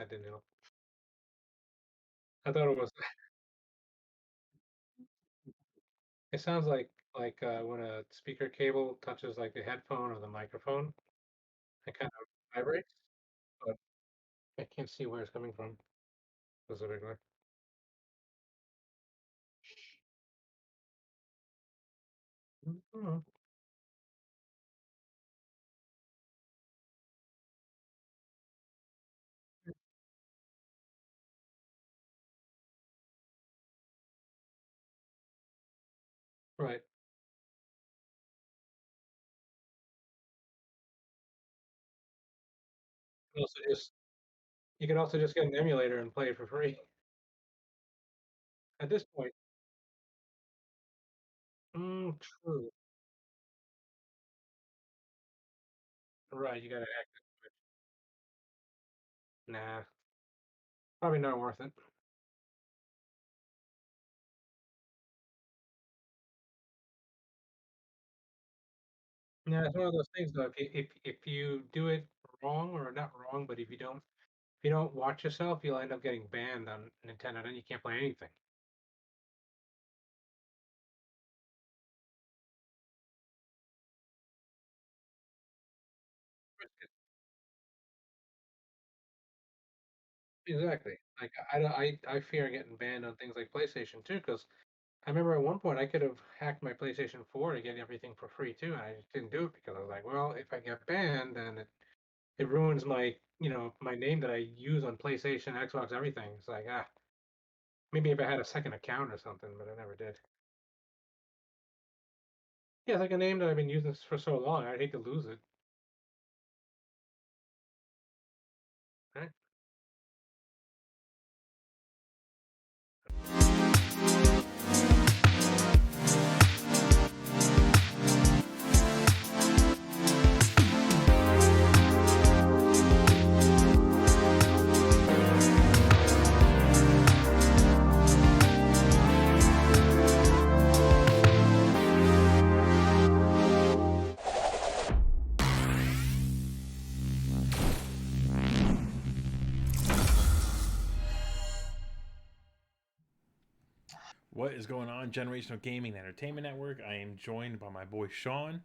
That didn't help. I thought it was. It sounds like when a speaker cable touches like the headphone or the microphone, it kind of vibrates, but I can't see where it's coming from specifically. Mhm. Right. You also just you could also just get an emulator and play it for free. At this point, true. Right, you gotta act. Nah, probably not worth it. Yeah, it's one of those things though. If you do it wrong or not wrong, but if you don't watch yourself, you'll end up getting banned on Nintendo. Then you can't play anything. Exactly. Like I fear getting banned on things like PlayStation too, because I remember at one point I could have hacked my PlayStation 4 to get everything for free too, and I just didn't do it because I was like, well, if I get banned, then it ruins my name that I use on PlayStation, Xbox, everything. It's like maybe if I had a second account or something, but I never did. Yeah, it's like a name that I've been using for so long. I'd hate to lose it. Right? What is going on, Generational Gaming and Entertainment Network? I am joined by my boy Sean.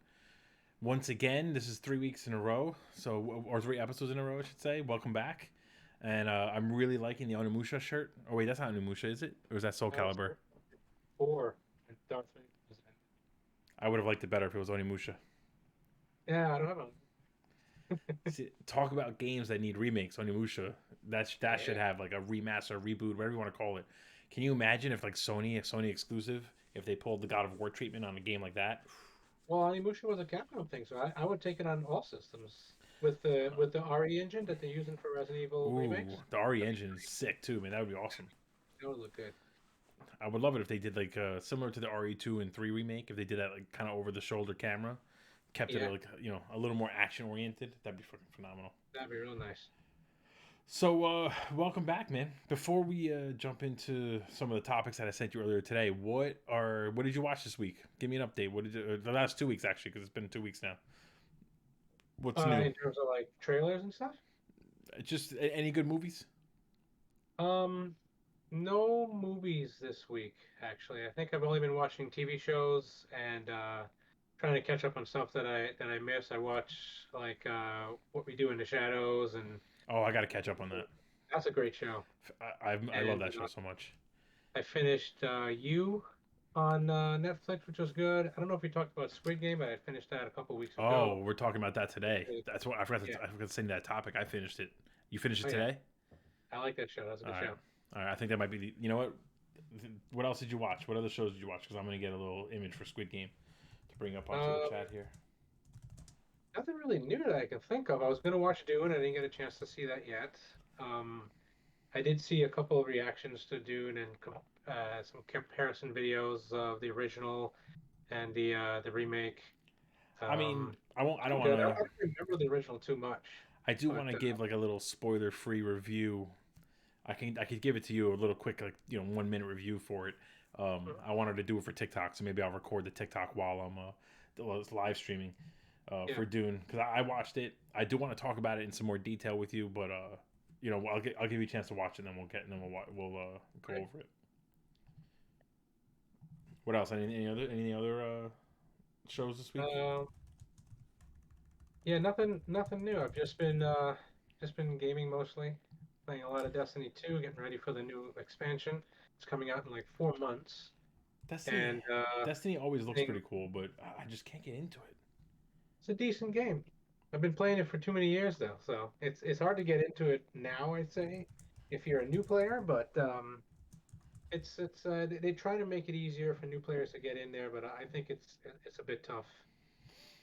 Once again, this is 3 weeks in a row, or 3 episodes in a row, I should say. Welcome back. And I'm really liking the Onimusha shirt. Oh, wait, that's not Onimusha, is it? Or is that Soul That's Calibur? 4 and Darth Vader. I would have liked it better if it was Onimusha. Yeah, I don't have a. See, talk about games that need remakes. Onimusha, that should Yeah. have like a remaster, reboot, whatever you want to call it. Can you imagine if like Sony exclusive, if they pulled the God of War treatment on a game like that? Well, Onimusha was a Capcom thing, so I would take it on all systems with the RE engine that they're using for Resident Evil Ooh, remakes. the RE That'd be engine is sick too, man. That would be awesome. that would look good. I would love it if they did like similar to the RE2 and 3 remake. If they did that like kind of over the shoulder camera, kept it Yeah, like a little more action oriented. That'd be fucking phenomenal. that'd be real nice. So welcome back, man. Before we jump into some of the topics that I sent you earlier today, what did you watch this week? Give me an update. What did the last 2 weeks actually? Because it's been 2 weeks now. What's new? In terms of like trailers and stuff. Just any good movies? Um, no movies this week, actually. I think I've only been watching TV shows and trying to catch up on stuff that I missed. I watch like What We Do in the Shadows, and Oh, I got to catch up on that. that's a great show. I love And that show so much. I finished You on Netflix, which was good. I don't know if we talked about Squid Game, but I finished that a couple weeks Oh, ago. we're talking about that today. Really- That's what Yeah. I forgot to send that topic. I finished it. You finished it Oh yeah, today? I like that show. That's a All good right. show. All right. I think that might be the. You know what? What else did you watch? What other shows did you watch? Because I'm gonna get a little image for Squid Game to bring up onto the Um, chat here. Nothing really new that I can think of. I was gonna watch Dune. I didn't get a chance to see that yet. I did see a couple of reactions to Dune and some comparison videos of the original and the remake. I mean, Um, I won't. I don't Pretty want good. I to. don't remember the original too much, I do want but to give like a little spoiler-free review. I could give it to you a little quick, like 1 minute review for it. I wanted to do it for TikTok, so maybe I'll record the TikTok while I'm live streaming yeah, for Dune because I watched it. I do want to talk about it in some more detail with you, but I'll give you a chance to watch it, and then we'll go Right. over it. What else? Any other shows this week? Um, yeah, nothing new. I've just been gaming mostly, playing a lot of Destiny 2, getting ready for the new expansion. It's coming out in like 4 months, Destiny and Destiny always looks playing, pretty cool, but I just can't get into it. it's a decent game. I've been playing it for too many years though, so it's hard to get into it now, I'd say, if you're a new player, but they try to make it easier for new players to get in there, but I think it's a bit tough.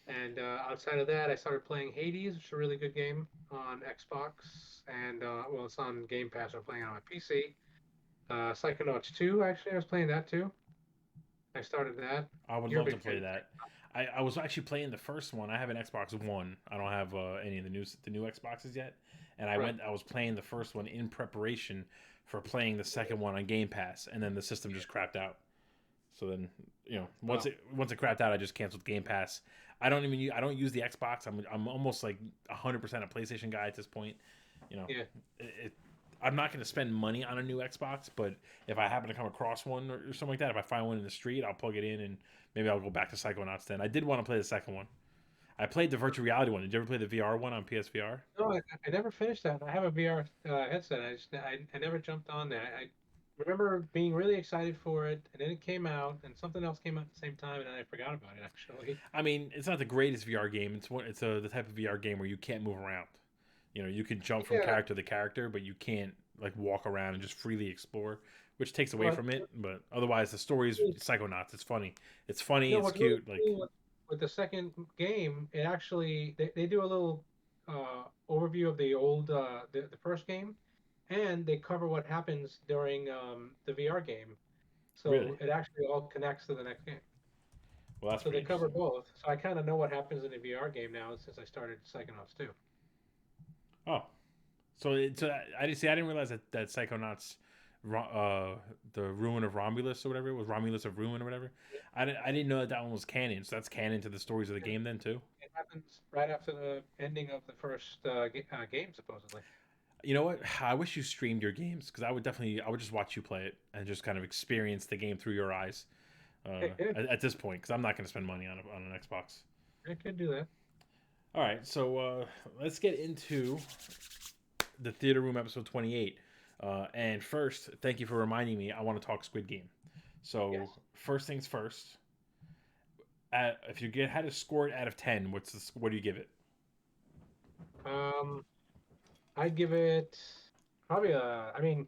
And outside of that, I started playing Hades, which is a really good game on Xbox, and well, it's on Game Pass. I'm playing it on my PC. Psychonauts 2, actually, I was playing that too. I started that. I would You're a love to big fan play of that. I was actually playing the first one. I have an Xbox One. I don't have any of the new Xboxes yet. And Right. I was playing the first one in preparation for playing the second one on Game Pass, and then the system just crapped out. So then, Well, once it crapped out, I just canceled Game Pass. I don't use the Xbox. I'm almost like 100% a PlayStation guy at this point. You know, yeah. it I'm not going to spend money on a new Xbox, but if I happen to come across one or something like that, if I find one in the street, I'll plug it in and maybe I'll go back to Psychonauts then. I did want to play the second one. I played the virtual reality one. Did you ever play the VR one on PSVR? No, I never finished that. I have a VR headset. I never jumped on there. I remember being really excited for it, and then it came out, and something else came out at the same time, and then I forgot about it actually. I mean, it's not the greatest VR game. It's the type of VR game where you can't move around. You can jump from Yeah. character to character, but you can't like walk around and just freely explore, which takes away Well, from it. But otherwise, the story is Psychonauts. It's funny. It's funny. no, It's what's really cute. Like cool with the second game, it actually they do a little overview of the old the first game, and they cover what happens during the VR game. really. So it actually all connects to the next game. Well, that's So pretty they cover interesting. both. So I kind of know what happens in the VR game now since I started Psychonauts 2. Oh, so I didn't see. I didn't realize that Psychonauts, the ruin of Romulus or whatever it was, Romulus of Ruin or whatever. I didn't know that that one was canon. So that's canon to the stories of the Yeah, game then too. it happens right after the ending of the first game, supposedly. You know what? I wish you streamed your games because I would just watch you play it and just kind of experience the game through your eyes. Yeah, At this point, because I'm not going to spend money on an Xbox. I could do that. All right, so let's get into the Theater Room episode 28. And first, thank you for reminding me. I want to talk Squid Game. So Yes. first things first. If you had to score it out of 10, what do you give it? Um, I'd give it probably I mean,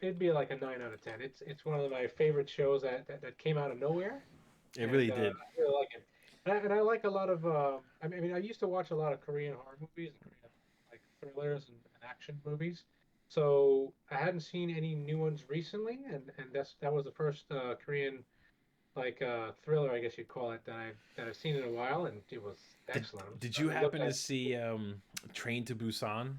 it'd be like a 9 out of 10. It's one of my favorite shows that came out of nowhere, It and really did. I really like it. And I like a lot of. I used to watch a lot of Korean horror movies and Korean like thrillers and action movies. So I hadn't seen any new ones recently, and that was the first Korean like thriller, I guess you'd call it, that I've seen in a while, and it was Did excellent. Did you It looked happen to like see Train to Busan?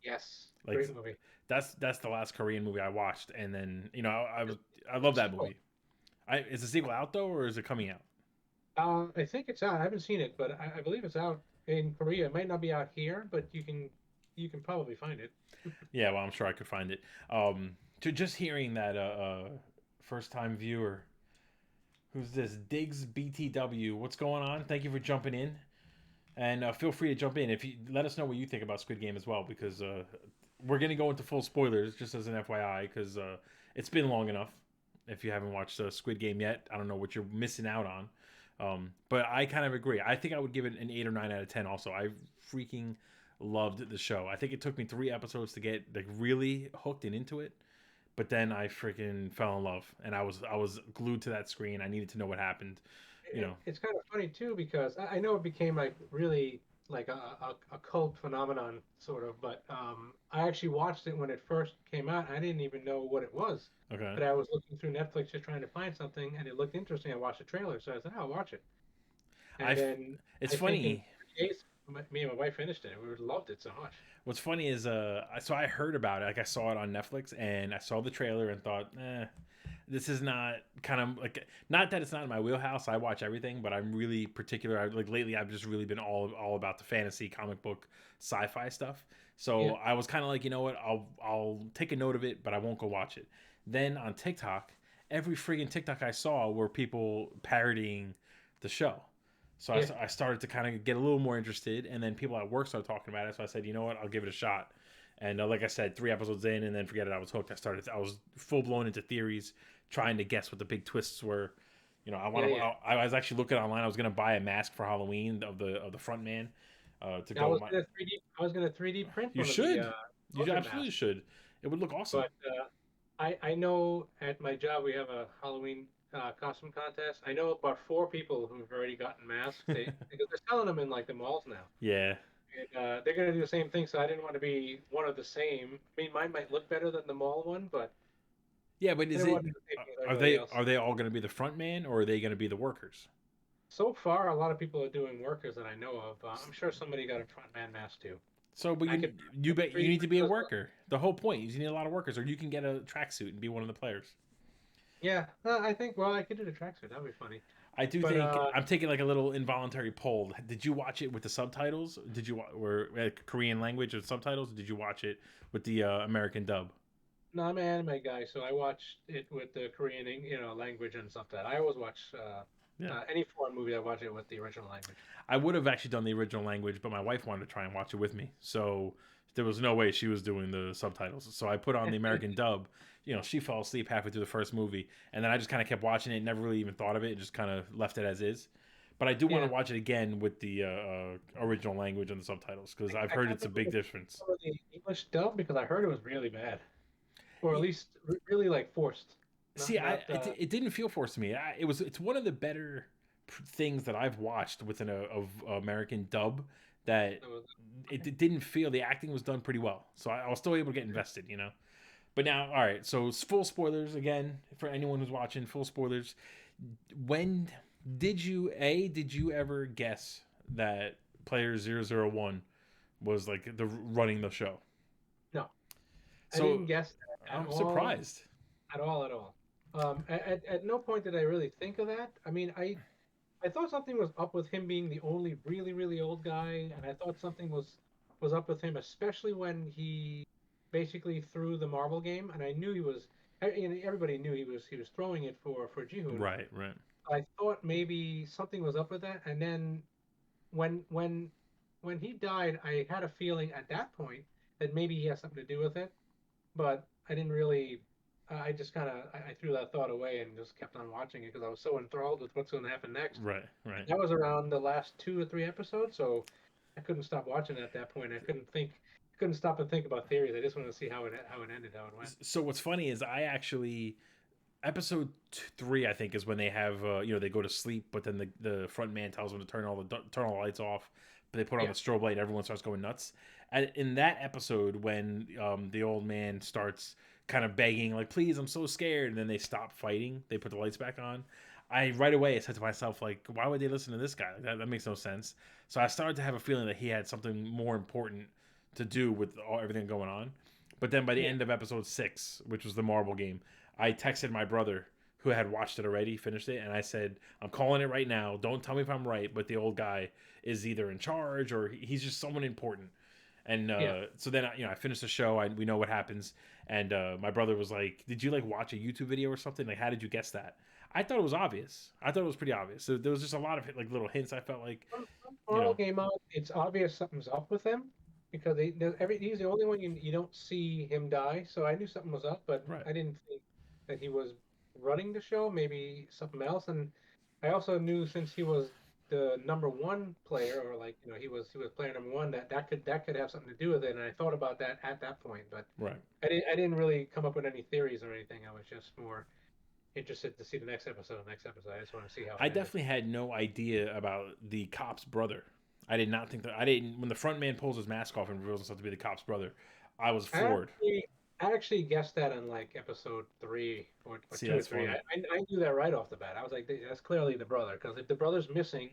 yes, Like great movie. that's the last Korean movie I watched, and then There's I love a that sequel. movie. Is the sequel out though, or is it coming out? I think it's out. I haven't seen it, but I believe it's out in Korea. It might not be out here, but you can probably find it. Yeah, well, I'm sure I could find it. To just hearing that first time viewer, who's this Diggs BTW? What's going on? Thank you for jumping in, and feel free to jump in if you let us know what you think about Squid Game as well, because we're gonna go into full spoilers just as an FYI, because it's been long enough. If you haven't watched Squid Game yet, I don't know what you're missing out on. But I kind of agree. I think I would give it an 8 or 9 out of 10. Also, I freaking loved the show. I think it took me 3 episodes to get like really hooked and into it, but then I freaking fell in love, and I was glued to that screen. I needed to know what happened. You know, It's kind of funny too because I know it became like really like a cult phenomenon sort of, but I actually watched it when it first came out. I didn't even know what it was, okay. but I was looking through Netflix just trying to find something, and it looked interesting. I watched the trailer, so I said, "Oh, I'll watch it." And I. then It's I think in funny. 3 days, me and my wife finished it. We loved it so much. What's funny is so I heard about it. Like I saw it on Netflix, and I saw the trailer and thought, this is not kind of like, not that it's not in my wheelhouse. I watch everything, but I'm really particular. Like lately, I've just really been all about the fantasy, comic book, sci-fi stuff. So Yeah. I was kind of like, you know what, I'll take a note of it, but I won't go watch it. Then on TikTok, every friggin' TikTok I saw were people parodying the show. So Yeah. I started to kind of get a little more interested, and then people at work started talking about it. So I said, you know what, I'll give it a shot. And like I said, 3 episodes in, and then forget it, I was hooked. I was full blown into theories, trying to guess what the big twists were. You know, Yeah. Yeah. I was actually looking online. I was gonna buy a mask for Halloween of the front man, to I go. was gonna 3D. I was gonna 3D print You one of the should. You Logan absolutely masks, should. It would look awesome. but I know at my job we have a Halloween costume contest. I know about four people who've already gotten masks. Because they're selling them in like the malls now, Yeah. and they're gonna do the same thing. So I didn't want to be one of the same. I mean, mine might look better than the mall one, but Yeah, but I is didn't it? want to do the same thing as everybody else. Are they all gonna be the front man, or are they gonna be the workers? So far, a lot of people are doing workers that I know of. I'm sure somebody got a front man mask too. So, but I could you bet you 3D need to print be a those up. worker. The whole point is you need a lot of workers, or you can get a tracksuit and be one of the players. Yeah, I think. Well, I could do the tracksuit. That'd be funny. I do But think I'm taking like a little involuntary poll. Did you watch it with the subtitles? Did you or Korean language or subtitles? Or did you watch it with the American dub? no, I'm an anime guy, so I watch it with the Korean, language and stuff. That I always watch Yeah, any foreign movie. I watch it with the original language. I would have actually done the original language, but my wife wanted to try and watch it with me, so there was no way she was doing the subtitles. So I put on the American dub. You know, she fell asleep halfway through the first movie, and then I just kind of kept watching it, never really even thought of it, and just kind of left it as is. But I do want Yeah, to watch it again with the original language and the subtitles because I've I heard can't it's a think of big difference. the English dub because I heard it was really bad, or at least really like forced. See, Not not. it didn't feel forced to me. It's one of the better things that I've watched within a of American dub that It was, okay. it didn't feel the acting was done pretty well. So I was still able to get invested, you know. But now, all right. So full spoilers again for anyone who's watching. Full spoilers. When did you ever guess that player 001 was like the running the show? No, I So didn't guess that at I'm all. surprised. At all. At all. At no point did I really think of that. I mean, I thought something was up with him being the only really, really old guy, and I thought something was up with him, especially when he basically threw the marble game, and I knew he was. Everybody knew he was throwing it for Jihoon. Right, right. I thought maybe something was up with that, and then when when when he died, I had a feeling at that point that maybe he has something to do with it, but I didn't really. I just kind of I threw that thought away and just kept on watching it because I was so enthralled with what's going to happen next. Right, right. That was around the last 2 or 3 episodes, so I couldn't stop watching at that point. Couldn't stop and think about theories. I just wanted to see how it ended, how it went. So what's funny is I actually episode 3 I think is when they have you know, they go to sleep, but then the front man tells them to turn all the lights off, but they put on Yeah, the strobe light, everyone starts going nuts. And in that episode when the old man starts kind of begging like, please, I'm so scared, and then they stop fighting, they put the lights back on, I right away said to myself like, why would they listen to this guy? That makes no sense. So I started to have a feeling that he had something more important to do with everything going on. But then by the yeah, end of episode 6, which was the marble game, I texted my brother who had watched it already, finished it, and I said, I'm calling it right now. Don't tell me if I'm right, but the old guy is either in charge or he's just someone important. And yeah. so then, you know, I finished the show. We know what happens. And my brother was like, "Did you like watch a YouTube video or something? Like, how did you guess that?" I thought it was obvious. I thought it was pretty obvious. So there was just a lot of like little hints. I felt like, From you Marvel know, came out, it's obvious something's up with him because he's the only one you don't see him die. So I knew something was up, but right, I didn't think that he was running the show. Maybe something else. And I also knew since he was the number one player, or like he was player number one, that could have something to do with it. And I thought about that at that point, but right. I didn't really come up with any theories or anything. I was just more interested to see the next episode. The next episode, I just want to see how I it ended. definitely had no idea about the cop's brother. I did not think that. I didn't when the front man pulls his mask off and reveals himself to be the cop's brother. I was I floored. actually, I actually guessed that on like episode three or See, two or that's three. funny. I knew that right off the bat. I was like, that's clearly the brother. Because if the brother's missing,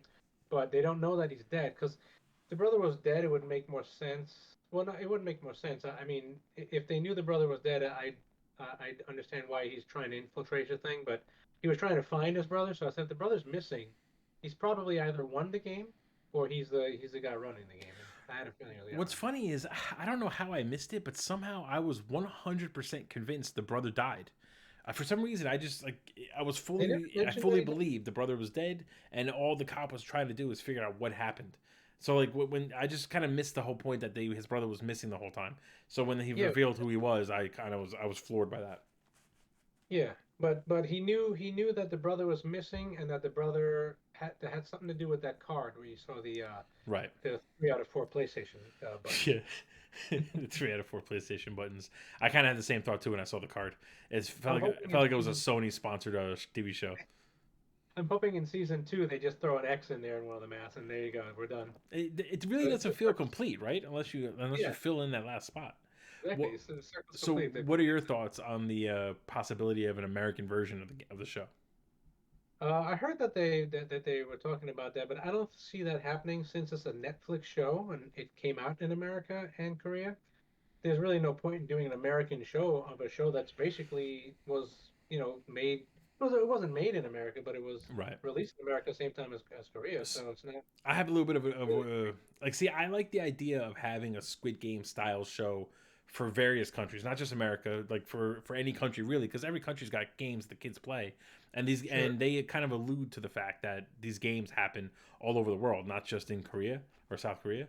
but they don't know that he's dead, because if the brother was dead, it would make more sense. Well, no, it wouldn't make more sense. I mean, if they knew the brother was dead, I I understand why he's trying to infiltrate the thing, but he was trying to find his brother. So I said the brother's missing. He's probably either won the game or he's the guy running the game. And I had a feeling he was the guy What's running the game. funny is I don't know how I missed it, but somehow I was 100% convinced the brother died. For some reason, They never I mentioned that fully he did. believed the brother was dead, and all the cop was trying to do was figure out what happened. So like when I just kind of missed the whole point that his brother was missing the whole time. So when he Yeah, revealed who he was, I was floored by that. yeah, but he knew that the brother was missing and that the brother had something to do with that card where you saw Right. the 3 out of 4 PlayStation buttons. Yeah. The 3 out of 4 PlayStation buttons. I kind of had the same thought too when I saw the card. I'm It hoping felt in like it was a season Sony sponsored TV show. I'm hoping in season 2 they just throw an X in there in one of the masks and there you go, we're done. It really The doesn't feel circle's, complete, right? Unless you yeah, fill in that last spot. exactly. What So the circle's so complete. what are your thoughts on the possibility of an American version of the show? I heard that they were talking about that, but I don't see that happening since it's a Netflix show and it came out in America and Korea. There's really no point in doing an American show of a show that's basically was made. It wasn't made in America, but it was Right. released in America at the same time as Korea. So it's not I have a little bit really. like. See, I like the idea of having a Squid Game style show for various countries, not just America, like for any country really, because every country's got games the kids play, Sure. and they kind of allude to the fact that these games happen all over the world, not just in Korea or South Korea.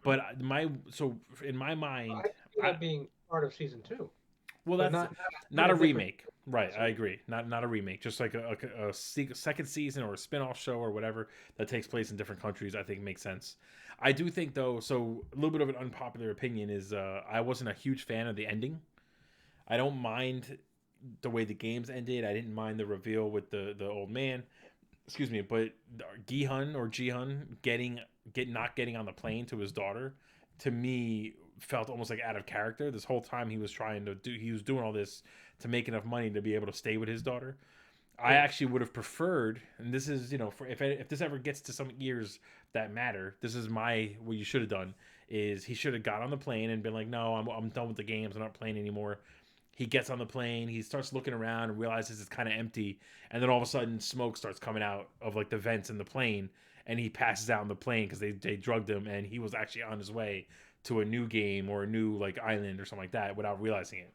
Mhm. But in my I mind, can see I that being part of season 2, well, but that's not not a a different remake, right? I series. agree. Not a remake, just like second season or a spin-off show or whatever that takes place in different countries. I think makes sense. I do think though. So a little bit of an unpopular opinion is I wasn't a huge fan of the ending. I don't mind the way the games ended. I didn't mind the reveal with the old man. Excuse me, but Gihun not getting on the plane to his daughter, to me felt almost like out of character. This whole time he was doing all this to make enough money to be able to stay with his daughter. I Yeah. actually would have preferred, and this is for if this ever gets to some years that matter, this is what you should have done is he should have got on the plane and been like, no, I'm done with the games. I'm not playing anymore. He gets on the plane. He starts looking around and realizes it's kind of empty. And then all of a sudden, smoke starts coming out of like the vents in the plane, and he passes out on the plane because they drugged him, and he was actually on his way to a new game or a new like island or something like that without realizing it.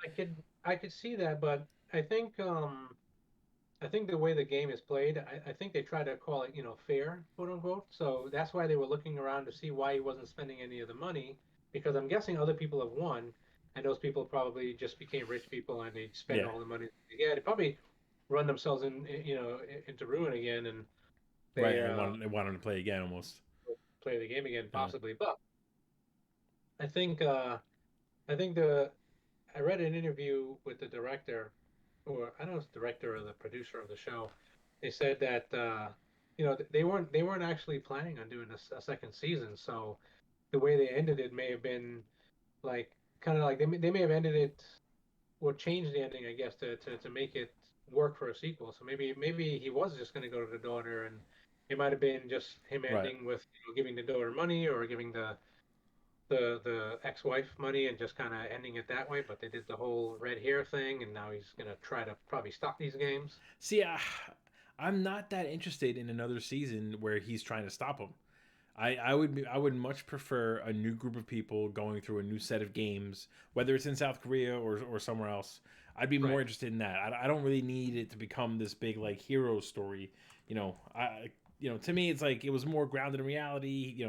I could see that, but I think the way the game is played, I think they try to call it, fair, quote unquote. So that's why they were looking around to see why he wasn't spending any of the money, because I'm guessing other people have won, and those people probably just became rich people and they spend Yeah, all the money they get. They probably run themselves into ruin again, and right. they They want him to play again almost. play the game again Yeah. possibly. But I think uh, I think the I read an interview with the director, or I don't know if it's the director or the producer of the show. They said that they weren't actually planning on doing a second season. So the way they ended it may have been like kind of like they may have ended it or changed the ending, I guess, to make it work for a sequel. So maybe he was just going to go to the daughter, and it might have been just him Right. ending with giving the daughter money or giving the ex-wife money and just kind of ending it that way, but they did the whole red hair thing, and now he's gonna try to probably stop these games. See, I'm not that interested in another season where he's trying to stop him. I would much prefer a new group of people going through a new set of games, whether it's in South Korea or somewhere else. I'd be more Right. interested in that. I don't really need it to become this big like hero story. To me it's like it was more grounded in reality.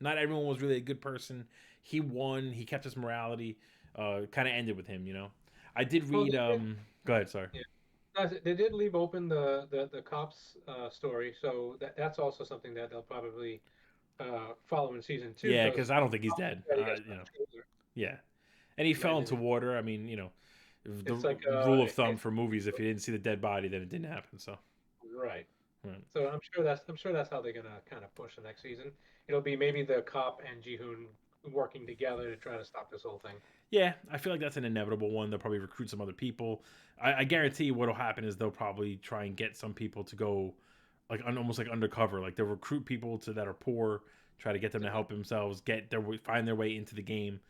Not everyone was really a good person. He won. He kept his morality. Kind of ended with him. I did Well, read. Go ahead. Sorry. yeah. No, they did leave open the cops story, so that's also something that they'll probably follow in season 2 Yeah, because because I don't think he's dead. I guess from the trailer, Yeah, and he fell imagine into water. I mean, the it's like rule of thumb for movies: if you didn't see the dead body, then it didn't happen. So, right. right. So I'm sure that's how they're gonna kind of push the next season. It'll be maybe the cop and Ji-hoon working together to try to stop this whole thing. Yeah, I feel like that's an inevitable one. They'll probably recruit some other people. I guarantee what'll happen is they'll probably try and get some people to go like almost like undercover. Like they'll recruit people that are poor, try to get them to help themselves, find their way into the game,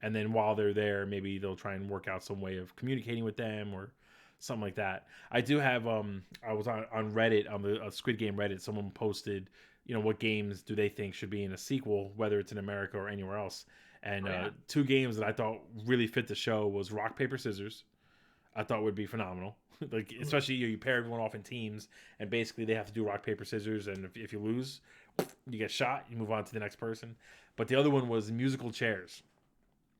and then while they're there, maybe they'll try and work out some way of communicating with them or something like that. I do have I was on Reddit, on the Squid Game Reddit. Someone posted, what games do they think should be in a sequel, whether it's in America or anywhere else. And two games that I thought really fit the show was Rock Paper Scissors. I thought would be phenomenal. Like, especially you pair everyone off in teams, and basically they have to do rock paper scissors, and if you lose, you get shot. You move on to the next person. But the other one was musical chairs,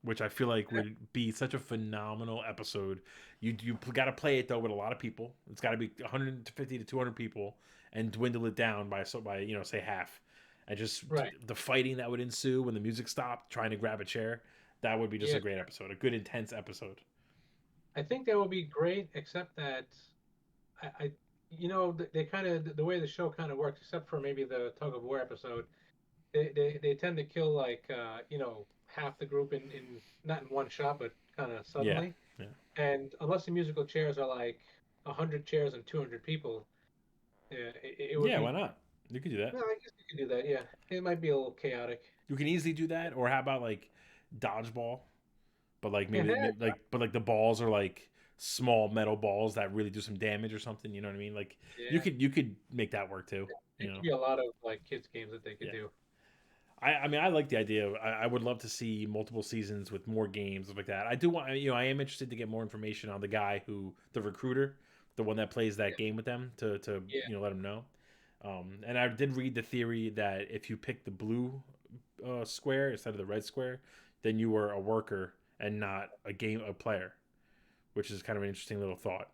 which I feel like would be such a phenomenal episode. You got to play it though with a lot of people. It's got to be 150 to 200 people, and dwindle it down by say half, and just the fighting that would ensue when the music stopped, trying to grab a chair. That would be just a great episode, a good intense episode. I think that would be great, except that they kind of, the way the show kind of works, except for maybe the tug of war episode, they tend to kill like half the group in not in one shot, but kind of suddenly. Yeah. And unless the musical chairs are like 100 chairs and 200 people, it would be. Why not? You could do that. No, I guess you could do that. Yeah, it might be a little chaotic. You can easily do that, or how about like dodgeball? But like maybe but the balls are like small metal balls that really do some damage or something. You know what I mean? Like you could make that work too. There could be a lot of like kids games that they could do. I mean, I like the idea. I would love to see multiple seasons with more games like that. I do want, I am interested to get more information on the guy the recruiter, the one that plays that game with them to let them know. And I did read the theory that if you pick the blue square instead of the red square, then you were a worker and not a player, which is kind of an interesting little thought.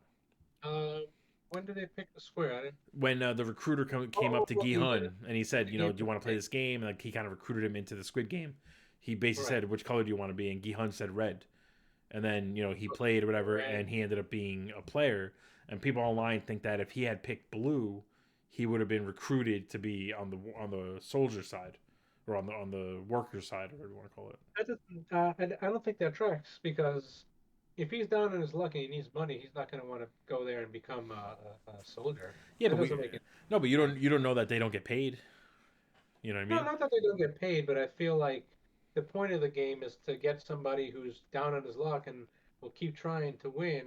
When did they pick the square? When the recruiter came up to GGEN and he said, do you want to play this game? And like he kind of recruited him into the Squid Game. He basically said, which color do you want to be? And GGEN said red. And then, he played or whatever, and he ended up being a player. And people online think that if he had picked blue, he would have been recruited to be on the soldier side, or on the worker side, or whatever you want to call it. I don't think that tracks, because if he's down on his luck and he needs money, he's not going to want to go there and become a soldier. Yeah, but you don't know that they don't get paid. You know what I mean? No, not that they don't get paid, but I feel like the point of the game is to get somebody who's down on his luck and will keep trying to win.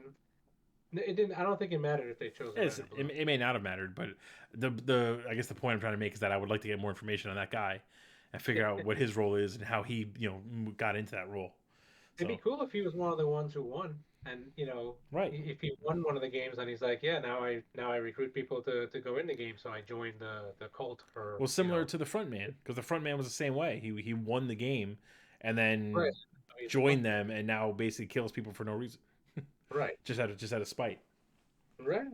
It didn't. I don't think it mattered if they chose. It may not have mattered, but I guess the point I'm trying to make is that I would like to get more information on that guy and figure out what his role is and how he got into that role. It'd be cool if he was one of the ones who won, and if he won one of the games, and he's like, now I recruit people to go in the game, so I joined the cult. Well, similar to the front man, because the front man was the same way. He won the game, and then joined them, and now basically kills people for no reason. Right. just out of spite. Right.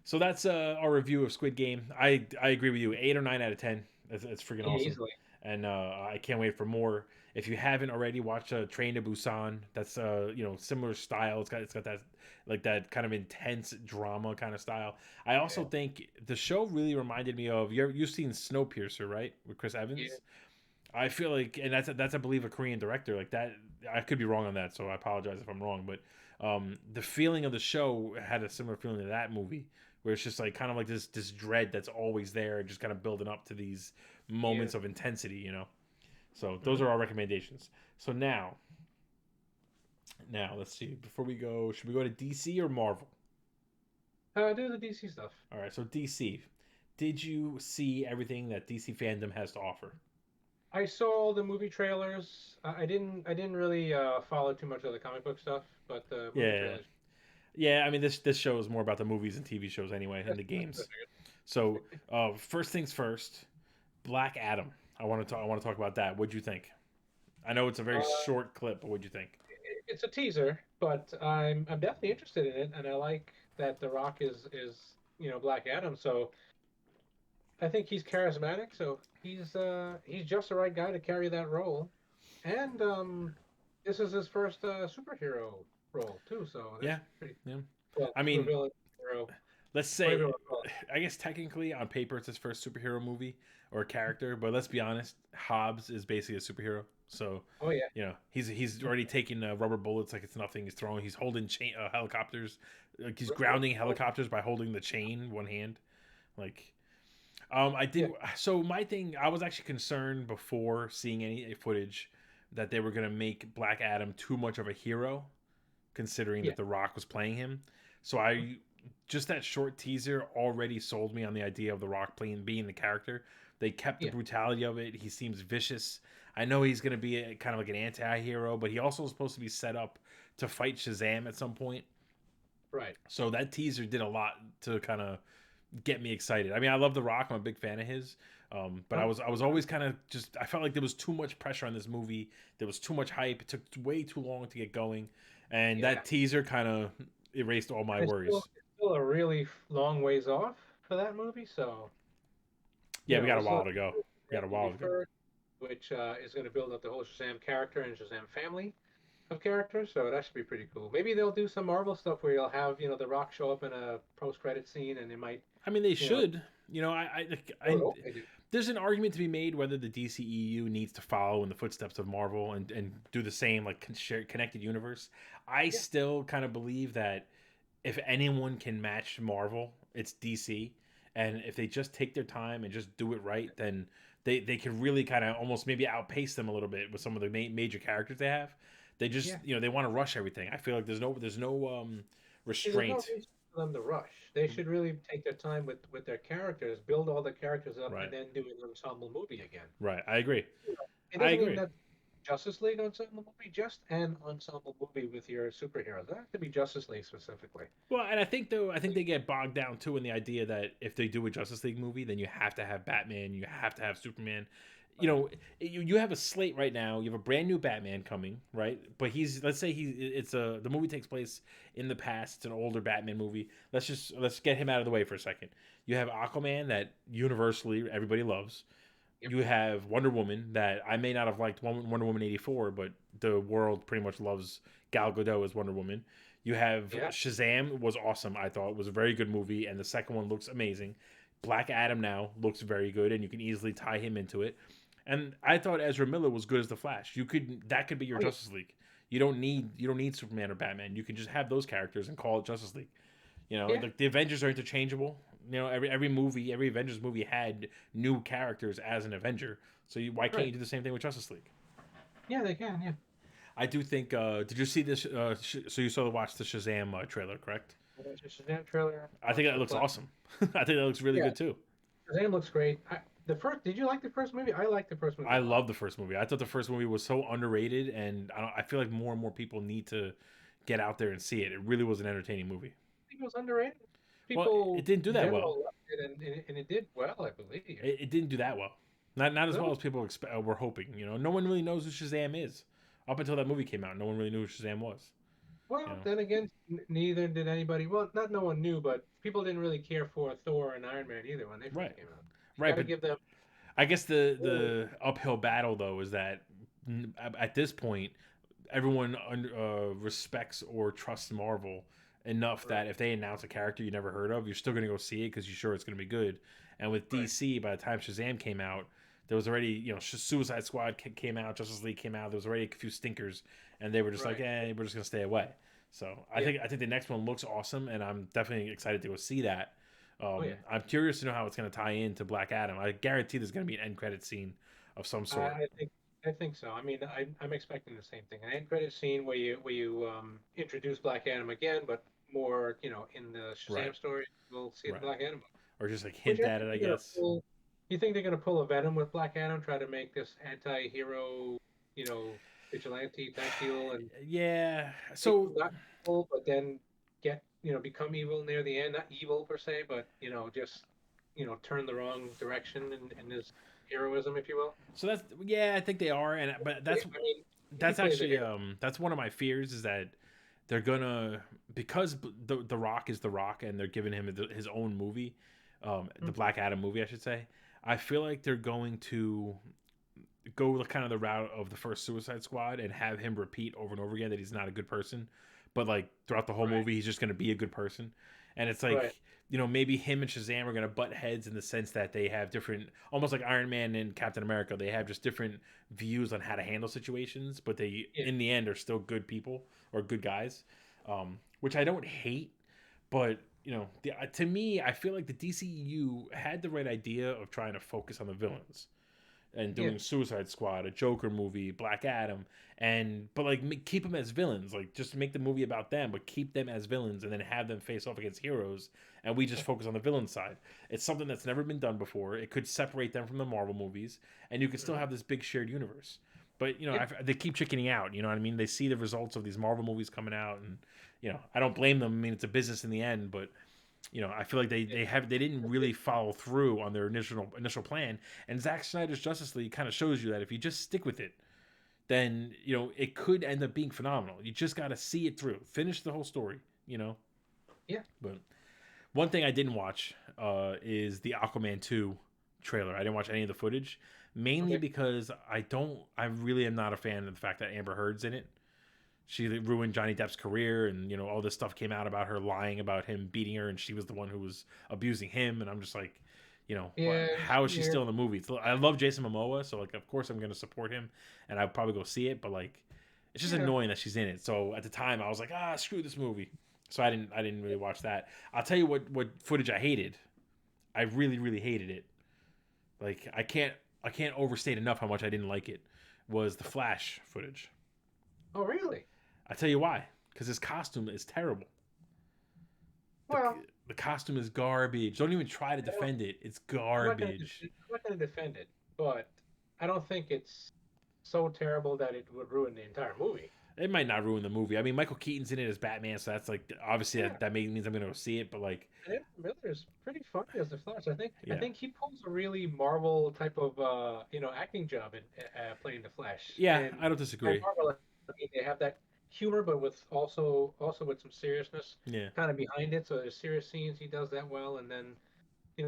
So that's our review of Squid Game. I agree with you. 8 or 9 out of 10. It's freaking awesome. Easily. And I can't wait for more. If you haven't already watched Train to Busan, that's similar style. It's got that kind of intense drama kind of style. I also think the show really reminded me of you've seen Snowpiercer, right, with Chris Evans. Yeah. I feel like, and that's I believe a Korean director like that. I could be wrong on that, so I apologize if I'm wrong. But the feeling of the show had a similar feeling to that movie, where it's just like kind of like this dread that's always there, just kind of building up to these moments of intensity, So those are our recommendations. So now let's see. Before we go, should we go to DC or Marvel? Do the DC stuff. All right. So DC, did you see everything that DC fandom has to offer? I saw the movie trailers. I didn't really follow too much of the comic book stuff, but the movie trailers. Yeah, I mean this show is more about the movies and TV shows anyway than the games. So first things first, Black Adam. I want to talk about that. What'd you think? I know it's a very short clip, but what'd you think? It's a teaser, but I'm definitely interested in it, and I like that The Rock is Black Adam. So I think he's charismatic. So he's just the right guy to carry that role, and this is his first superhero role too. So that's pretty. Well, I mean, let's say, I guess technically on paper it's his first superhero movie or character, but let's be honest, Hobbs is basically a superhero. So he's already taking rubber bullets like it's nothing. He's holding helicopters, like he's grounding helicopters by holding the chain one hand. Like I did. So my thing, I was actually concerned before seeing any footage that they were going to make Black Adam too much of a hero, considering Yeah. that The Rock was playing him. So just that short teaser already sold me on the idea of The Rock being the character. They kept the Yeah. brutality of it. He seems vicious. I know he's going to be kind of like an anti-hero, but he also is supposed to be set up to fight Shazam at some point. Right. So that teaser did a lot to kind of get me excited. I mean, I love The Rock. I'm a big fan of his. But Oh, I was always kind of just, I felt like there was too much pressure on this movie. There was too much hype. It took way too long to get going. And yeah. that teaser kind of erased all my And worries. it's still a really long ways off for that movie. So, Yeah, we got we're a still while to go. We got that a movie while to go. first, which is going to build up the whole Shazam character and Shazam family of characters. So that should be pretty cool. Maybe they'll do some Marvel stuff where you'll have, The Rock show up in a post-credit scene, and they might, I mean, they you know, should. You know, I would hope they do. there's an argument to be made whether the DCEU needs to follow in the footsteps of Marvel and do the same, like connected universe. I Yeah. still kind of believe that if anyone can match Marvel, it's DC. And if they just take their time and just do it right, then they can really kind of almost maybe outpace them a little bit with some of the major characters they have. They just Yeah. they want to rush everything. I feel like there's no See, there's no restraint. reason for them to rush. They should really take their time with their characters, build all the characters up, and Right, then do an ensemble movie again. right. I agree. It I doesn't even agree. have Justice League ensemble movie, just an ensemble movie with your superheroes. It doesn't have to be Justice League specifically. Well, and I think they get bogged down too in the idea that if they do a Justice League movie, then you have to have Batman, you have to have Superman. You know, you have a slate right now. You have a brand new Batman coming, right? But let's say the movie takes place in the past. It's an older Batman movie. Let's get him out of the way for a second. You have Aquaman that universally everybody loves. Yep. You have Wonder Woman that I may not have liked Wonder Woman 84, but the world pretty much loves Gal Gadot as Wonder Woman. You have Yeah. Shazam was awesome. I thought it was a very good movie, and the second one looks amazing. Black Adam now looks very good, and you can easily tie him into it. And I thought Ezra Miller was good as the Flash. That could be your Oh, yeah. Justice League. You don't need Superman or Batman. You can just have those characters and call it Justice League. You know, Yeah. the Avengers are interchangeable. You know, every Avengers movie had new characters as an Avenger. So why can't Right. you do the same thing with Justice League? Yeah, they can. Yeah. I do think. Did you see this? So you watched the Shazam trailer, correct? There's a Shazam trailer. I think that looks awesome. I think that looks really Yeah. good too. Shazam looks great. Did you like the first movie? I liked the first movie I a lot. love the first movie. I thought the first movie was so underrated, and I feel like more and more people need to get out there and see it. It really was an entertaining movie. I think it was underrated. Well, People it didn't do in that well. general loved it, and it did well, I believe. It didn't do that well. Not as well No. as people were hoping. You know, no one really knows who Shazam is. Up until that movie came out, no one really knew who Shazam was. Well, You know, then again, neither did anybody. Well, not no one knew, but people didn't really care for Thor and Iron Man either when they right, first came out. You right. got to But give them. I guess the uphill battle though is that at this point, everyone respects or trusts Marvel enough that if they announce a character you never heard of, you're still gonna go see it because you're sure it's gonna be good. And with Right. DC, by the time Shazam came out, there was already Suicide Squad came out, Justice League came out. There was already a few stinkers, and they were just like, Right. we're just gonna stay away. So I Yeah. think the next one looks awesome, and I'm definitely excited to go see that. Oh yeah. I'm curious to know how it's going to tie into Black Adam. I guarantee there's going to be an end credit scene of some I, sort. I think I think so. I mean, I'm expecting the same thing. An end credit scene where you introduce Black Adam again, but more in the Right, Shazam story, we'll see the right. Black Adam. Or just like Which hint I at think it, I they're gonna guess. pull. You think they're gonna pull a Venom with Black Adam, try to make this anti-hero, vigilante type deal, and Yeah. make So him not evil, but then become evil near the end. Not evil per se, but just turn the wrong direction in his heroism, if you will. I think they are, and but I mean, he that's plays a actually hero. that's one of my fears is that they're gonna because the Rock is the Rock and they're giving him his own movie, the Mhm. Black Adam movie, I should say. I feel like they're going to go kind of the route of the first Suicide Squad and have him repeat over and over again that he's not a good person, but like throughout the whole Right, movie he's just going to be a good person. And it's right, like maybe him and Shazam are going to butt heads in the sense that they have different, almost like Iron Man and Captain America, they have just different views on how to handle situations, but they yeah, in the end are still good people or good guys, which I don't hate. But to me, I feel like the DCU had the right idea of trying to focus on the villains. and Yeah. doing Suicide Squad, a Joker movie, Black Adam, but like keep them as villains, like just make the movie about them, but keep them as villains, and then have them face off against heroes, and we just focus on the villain side. It's something that's never been done before. It could separate them from the Marvel movies, and you could still have this big shared universe. But Yeah. they keep chickening out. You know what I mean? They see the results of these Marvel movies coming out, and I don't blame them. I mean, it's a business in the end, but I feel like they didn't really follow through on their initial plan. And Zack Snyder's Justice League kind of shows you that if you just stick with it, then it could end up being phenomenal. You just got to see it through, finish the whole story. Yeah. But one thing I didn't watch is the Aquaman 2 trailer. I didn't watch any of the footage, mainly because I really am not a fan of the fact that Amber Heard's in it. She ruined Johnny Depp's career, and all this stuff came out about her lying about him beating her, and she was the one who was abusing him. And I'm just like, Yeah. how is she still in the movie? I love Jason Momoa, so like, of course I'm going to support him, and I'll probably go see it. But like, it's just annoying that she's in it. So at the time, I was like, screw this movie. So I didn't really watch that. I'll tell you what footage I hated. I really, really hated it. Like I can't overstate enough how much I didn't like it. Was the Flash footage. Oh, really? I tell you why. Because his costume is terrible. Well, the costume is garbage. Don't even try to defend it. It's garbage. I'm not going to defend it, but I don't think it's so terrible that it would ruin the entire movie. It might not ruin the movie. I mean, Michael Keaton's in it as Batman, so that's like obviously that means I'm going to go see it. But like, and Miller is pretty funny as the Flash. I think he pulls a really Marvel type of acting job in playing the Flash. Yeah, and I don't disagree. Marvel, I mean, they have that humor, but with also with some seriousness kind of behind it. So there's serious scenes. He does that well, and then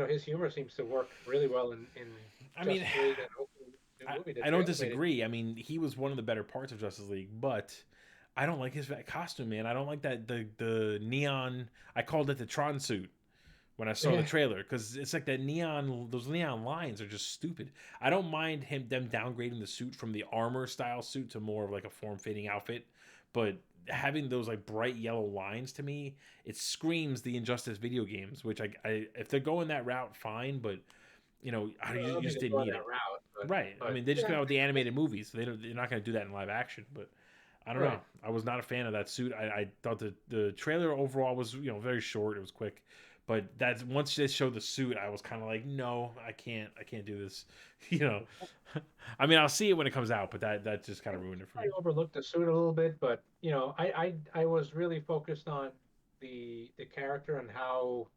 his humor seems to work really well in Justice League and I don't disagree. I mean, he was one of the better parts of Justice League, but I don't like his costume, man. I don't like that the neon. I called it the Tron suit when I saw the trailer, because it's like that neon. Those neon lines are just stupid. I don't mind them downgrading the suit from the armor style suit to more of like a form fitting outfit, but having those like bright yellow lines, to me, it screams the Injustice video games. Which I if they're going that route, fine, but you just didn't need it. Right. I mean, they just come out with the animated movies, so they're not going to do that in live action. But I don't know. I was not a fan of that suit. I thought the trailer overall was very short. It was quick, but that's once they showed the suit, I was kind of like, no, I can't do this. I mean, I'll see it when it comes out, but that just kind of ruined it for me. I overlooked the suit a little bit, but I was really focused on the character and how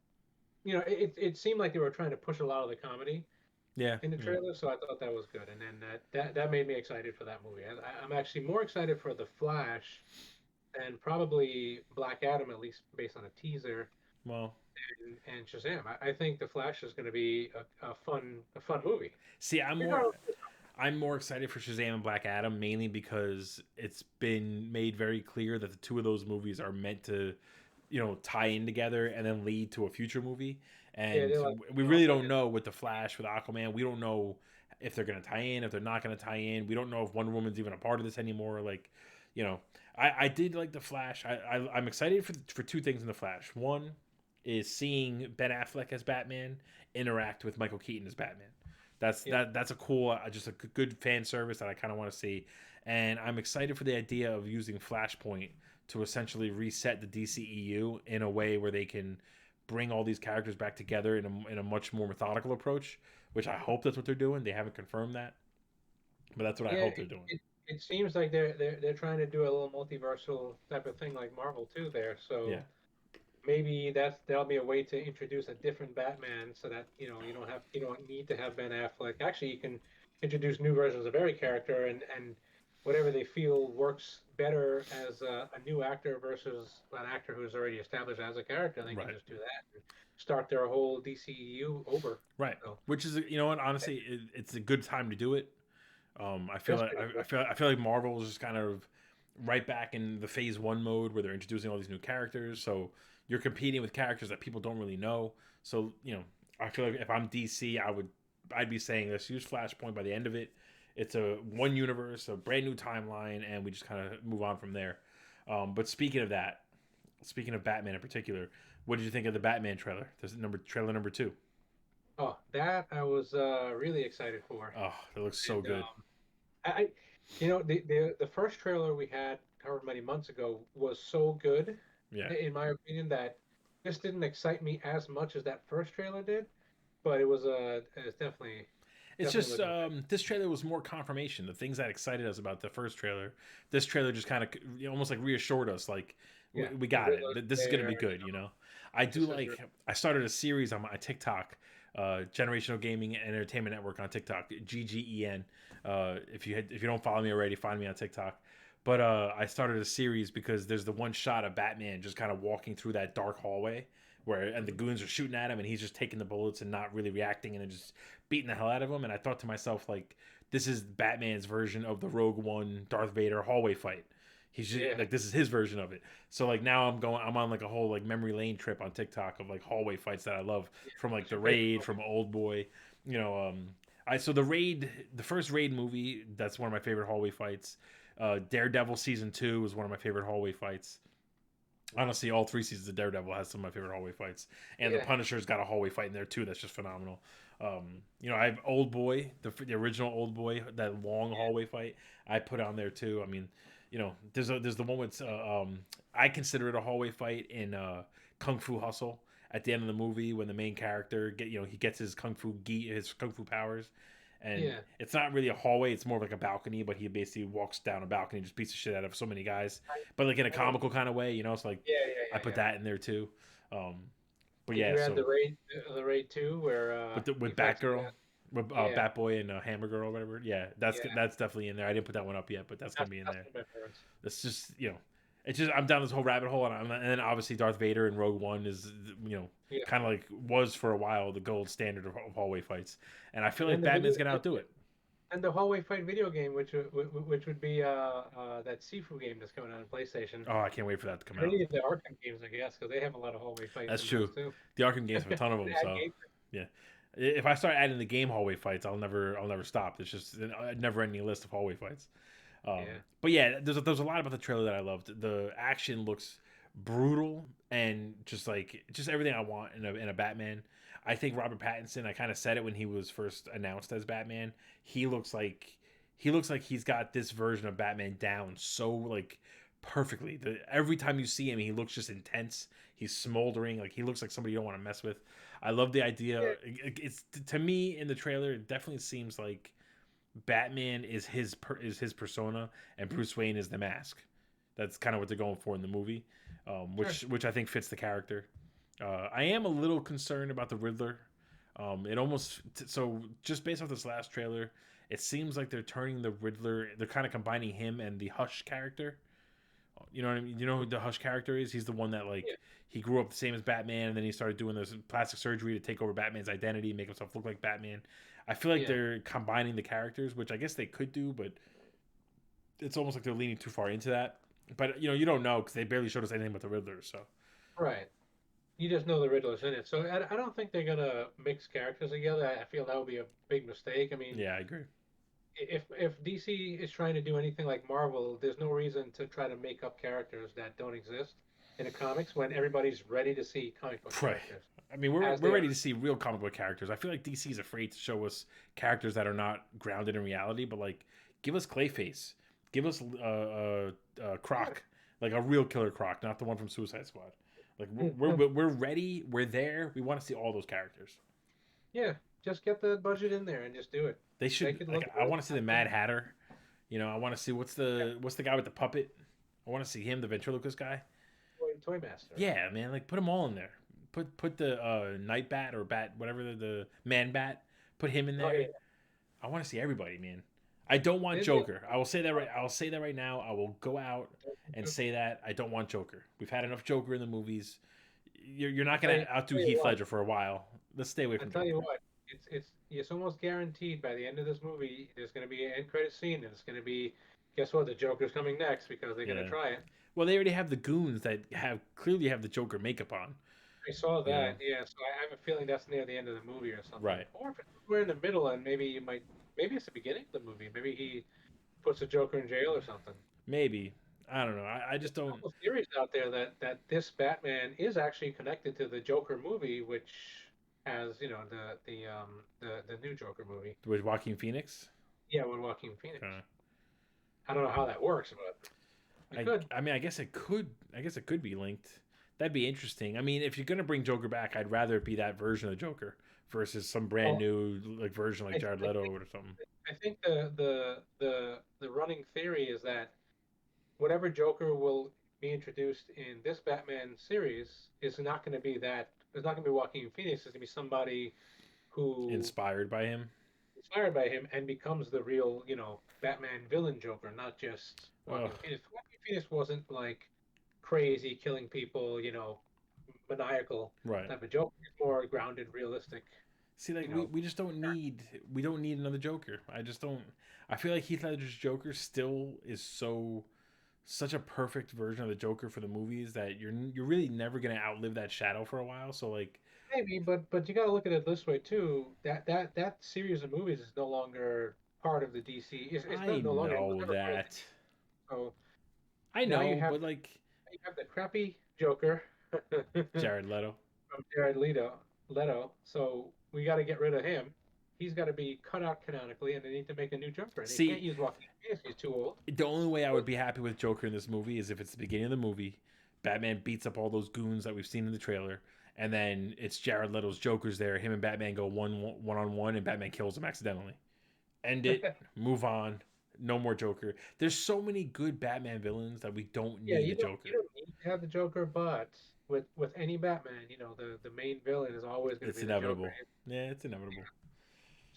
it seemed like they were trying to push a lot of the comedy in the trailer, so I thought that was good, and then that made me excited for that movie. I'm actually more excited for The Flash than probably Black Adam, at least based on a teaser. Well, and Shazam. I think The Flash is going to be a fun movie. See, I'm more excited for Shazam and Black Adam, mainly because it's been made very clear that the two of those movies are meant to tie in together and then lead to a future movie. And we really don't know with the Flash, with Aquaman. We don't know if they're going to tie in, if they're not going to tie in. We don't know if Wonder Woman's even a part of this anymore. Like, I did like the Flash. I'm excited for two things in the Flash. One is seeing Ben Affleck as Batman interact with Michael Keaton as Batman. That's a cool, just a good fan service that I kind of want to see. And I'm excited for the idea of using Flashpoint to essentially reset the DCEU in a way where they can bring all these characters back together in a much more methodical approach, which I hope that's what they're doing. They haven't confirmed that, but that's what I hope they're doing. It seems like they're trying to do a little multiversal type of thing like Marvel too there. So maybe that'll be a way to introduce a different Batman, so that you don't need to have Ben Affleck. Actually, you can introduce new versions of every character and whatever they feel works better as a new actor versus an actor who's already established as a character. They can just do that and start their whole DCEU over. Right. So, which is, honestly, it's a good time to do it. I feel like Marvel is just kind of right back in the phase 1 mode where they're introducing all these new characters. So you're competing with characters that people don't really know. So, I feel like if I'm DC, I'd be saying let's use Flashpoint by the end of it. It's a one universe, a brand new timeline, and we just kind of move on from there. But speaking of Batman in particular, what did you think of the Batman trailer? Trailer number 2. Oh, that I was really excited for. Oh, it looks so And good. I the first trailer we had however many months ago was so good, Yeah. in my opinion, that this didn't excite me as much as that first trailer did. But it's It's definitely just looking good. this trailer was more confirmation. The things that excited us about the first trailer, this trailer just kind of almost like reassured us, like Yeah, we the got it. Riddler's This is gonna there. be good. You know, I do This is like. I started a series on my TikTok, Generational Gaming and Entertainment Network on TikTok, GGEN. If you don't follow me already, find me on TikTok. But I started a series because there's the one shot of Batman just kind of walking through that dark hallway where and the Mhm. goons are shooting at him and he's just taking the bullets and not really reacting and just beating the hell out of him. And I thought to myself, like, this is Batman's version of the Rogue One Darth Vader hallway fight. He's just Yeah, like this is his version of it. So like now I'm on like a whole like memory lane trip on TikTok of like hallway fights that I love yeah. from like What's the your favorite Raid, movie? from Old Boy, you know. I so the Raid, the first Raid movie, that's one of my favorite hallway fights. Daredevil season 2 was one of my favorite hallway fights. Honestly, all three seasons of Daredevil has some of my favorite hallway fights, and the Yeah, Punisher's got a hallway fight in there too. That's just phenomenal. I have Old Boy, the original Old Boy, that long yeah, hallway fight. I put on there too. I mean, there's the one with I consider it a hallway fight in Kung Fu Hustle at the end of the movie when the main character he gets his his kung fu powers, and yeah. it's not really a hallway. It's more of like a balcony, but he basically walks down a balcony and just beats the shit out of so many guys, but like in a I know. comical kind of way, you know. It's like Yeah, yeah, I yeah, put yeah. that in there too. Um, but Did yeah, you add so the raid two where he with fights him? Batgirl, with Yeah, Batboy and Hammer Girl or whatever. Yeah, yeah. that's definitely in there. I didn't put that one up yet, but that's gonna be in That's there. one of my favorites. It's just it's just I'm down this whole rabbit hole, and then obviously Darth Vader in Rogue One is Yeah, kind of like was for a while the gold standard of hallway fights, and I feel and then like Batman's gonna outdo it. and the hallway fight video game, which would be that Sifu game that's coming out on PlayStation. Oh, I can't wait for that to come And out. any of the Arkham games, I guess, because they have a lot of hallway fights That's in those true. too. The Arkham games have a ton of them, Add so game. yeah. If I start adding the game hallway fights, I'll never stop. It's just a never ending list of hallway fights. Yeah, But yeah, there's a lot about the trailer that I loved. The action looks brutal and just everything I want in a Batman. I think Robert Pattinson. I kind of said it when he was first announced as Batman. He looks like he's got this version of Batman down so like perfectly. Every time you see him, he looks just intense. He's smoldering. Like he looks like somebody you don't want to mess with. I love the idea. yeah, It's to me in the trailer. It definitely seems like Batman is is his persona, and Bruce Wayne is the mask. That's kind of what they're going for in the movie, sure. which I think fits the character. I am a little concerned about the Riddler. It almost so just based off this last trailer, it seems like they're turning the Riddler. They're kind of combining him and the Hush character. You know what I mean? You know who the Hush character is? He's the one that Yeah, like he grew up the same as Batman, and then he started doing this plastic surgery to take over Batman's identity, make himself look like Batman. I feel like yeah, they're combining the characters, which I guess they could do, but it's almost like they're leaning too far into that. But you don't know because they barely showed us anything about the Riddler. So right. You just know the Riddler's in it, so I don't think they're gonna mix characters together. I feel that would be a big mistake. I mean, yeah, I agree. if DC is trying to do anything like Marvel, there's no reason to try to make up characters that don't exist in the comics when everybody's ready to see comic book Right. characters I mean, as we're they ready are. to see real comic book characters. I feel like DC is afraid to show us characters that are not grounded in reality. But like, give us Clayface, give us Yeah. Croc, like a real Killer Croc, not the one from Suicide Squad. Like Mm. we're ready. We're there. We want to see all those characters. Yeah, just get the budget in there and just do it. They should Make it like. look I good. want to see the Mad Hatter. I want to see Yeah, what's the guy with the puppet. I want to see him, the ventriloquist guy. Toy Master. Yeah, man, like put them all in there. Put the Night Bat or Bat, whatever the Man Bat. Put him in Oh yeah. there. I want to see everybody, man. I don't want They, they, Joker. I will say that right. I'll say that right now. I will go out and say that I don't want Joker. We've had enough Joker in the movies. You're not tell gonna you, outdo tell you Heath what. Ledger for a while. Let's stay away I from tell you Joker. what. It's almost guaranteed by the end of this movie. There's going to be an end credit scene, and it's going to be, guess what? The Joker's coming next because they're going to Yeah. try it. Well, they already have the goons that have clearly have the Joker makeup on. I saw You know. that. Yeah, so I have a feeling that's near the end of the movie or something. Right. Or if we're in the middle, and maybe it's the beginning of the movie. Maybe he puts the Joker in jail or something. Maybe. I don't know. I There's just a don't. couple of theories out there that this Batman is actually connected to the Joker movie, which. as the new Joker movie. With Joaquin Phoenix. Yeah, with Joaquin Phoenix. Okay. I don't know how that works, but it could. I mean, I guess it could. I guess it could be linked. That'd be interesting. I mean, if you're gonna bring Joker back, I'd rather it be that version of Joker versus some brand Well, new like version like I, Jared I Leto think or something. I think the running theory is that whatever Joker will be introduced in this Batman series is not going to be that. It's not going to be Joaquin Phoenix. It's going to be somebody who Inspired by him. inspired by him and becomes the real, Batman villain Joker, not just Oh, Joaquin Phoenix. Joaquin Phoenix wasn't like crazy, killing people, maniacal right. type of Joker. He's more grounded, realistic, See, like you know. we just don't need another Joker. I just don't. I feel like Heath Ledger's Joker still is such a perfect version of the Joker for the movies that you're really never gonna outlive that shadow for a while. So like, Maybe, but you got to look at it this way too. That series of movies is no longer part of the DC. It's I not no longer. It was know never part of the that. DC. So I now you know, have but like the crappy Joker from Jared Leto. Jared Leto. So we got to get rid of him. He's got to be cut out canonically, and they need to make a new Joker. And they can't See, use Joaquin Phoenix. He's too old. the only way I would be happy with Joker in this movie is if it's the beginning of the movie, Batman beats up all those goons that we've seen in the trailer, and then it's Jared Leto's Joker's there. Him and Batman go one on one, and Batman kills him accidentally. End it. Move on. No more Joker. There's so many good Batman villains that we don't Yeah, need a Joker. you don't need to have the Joker, but with any Batman, the main villain is always going to It's be the Joker. inevitable. Yeah, it's inevitable.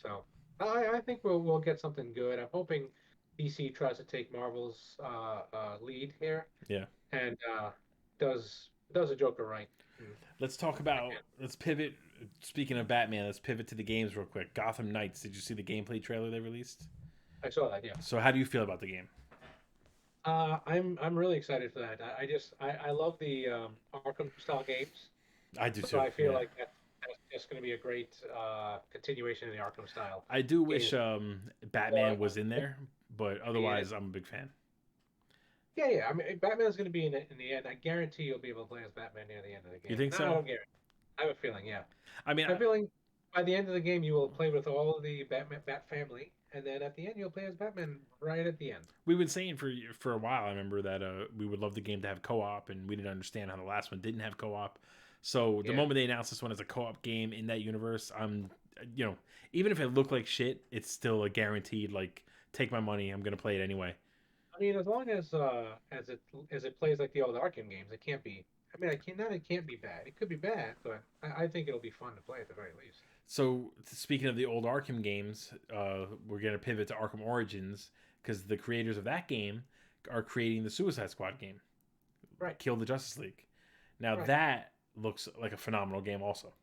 So I think we'll get something good. I'm hoping DC tries to take Marvel's lead here Yeah. and does a Joker right. Let's talk about. Let's pivot. Speaking of Batman, let's pivot to the games real quick. Gotham Knights. Did you see the gameplay trailer they released? I saw that. Yeah. So how do you feel about the game? I'm really excited for that. I love the Arkham style games, I do so too. I feel Yeah. like that's just going to be a great continuation of the Arkham style I do wish game. Batman was in there, but otherwise, I'm a big fan. Yeah. I mean, Batman's going to be in the end. I guarantee you'll be able to play as Batman near the end of the You game. think No, I so? don't guarantee. I have a feeling. Yeah. I mean, I have a feeling by the end of the game you will play with all of the Bat family, and then at the end you'll play as Batman right at the end. we've been saying for a while. I remember that we would love the game to have co-op, and we didn't understand how the last one didn't have co-op. So the Yeah. moment they announced this one as a co-op game in that universe, even if it looked like shit, it's still a guaranteed like take my money. I'm gonna play it anyway. I mean, as long as it plays like the old Arkham games, it can't be. I mean, it can't be bad. It could be bad, but I think it'll be fun to play at the very least. So speaking of the old Arkham games, we're gonna pivot to Arkham Origins because the creators of that game are creating the Suicide Squad game, Right. Kill the Justice League. Now Right. that looks like a phenomenal game. Also,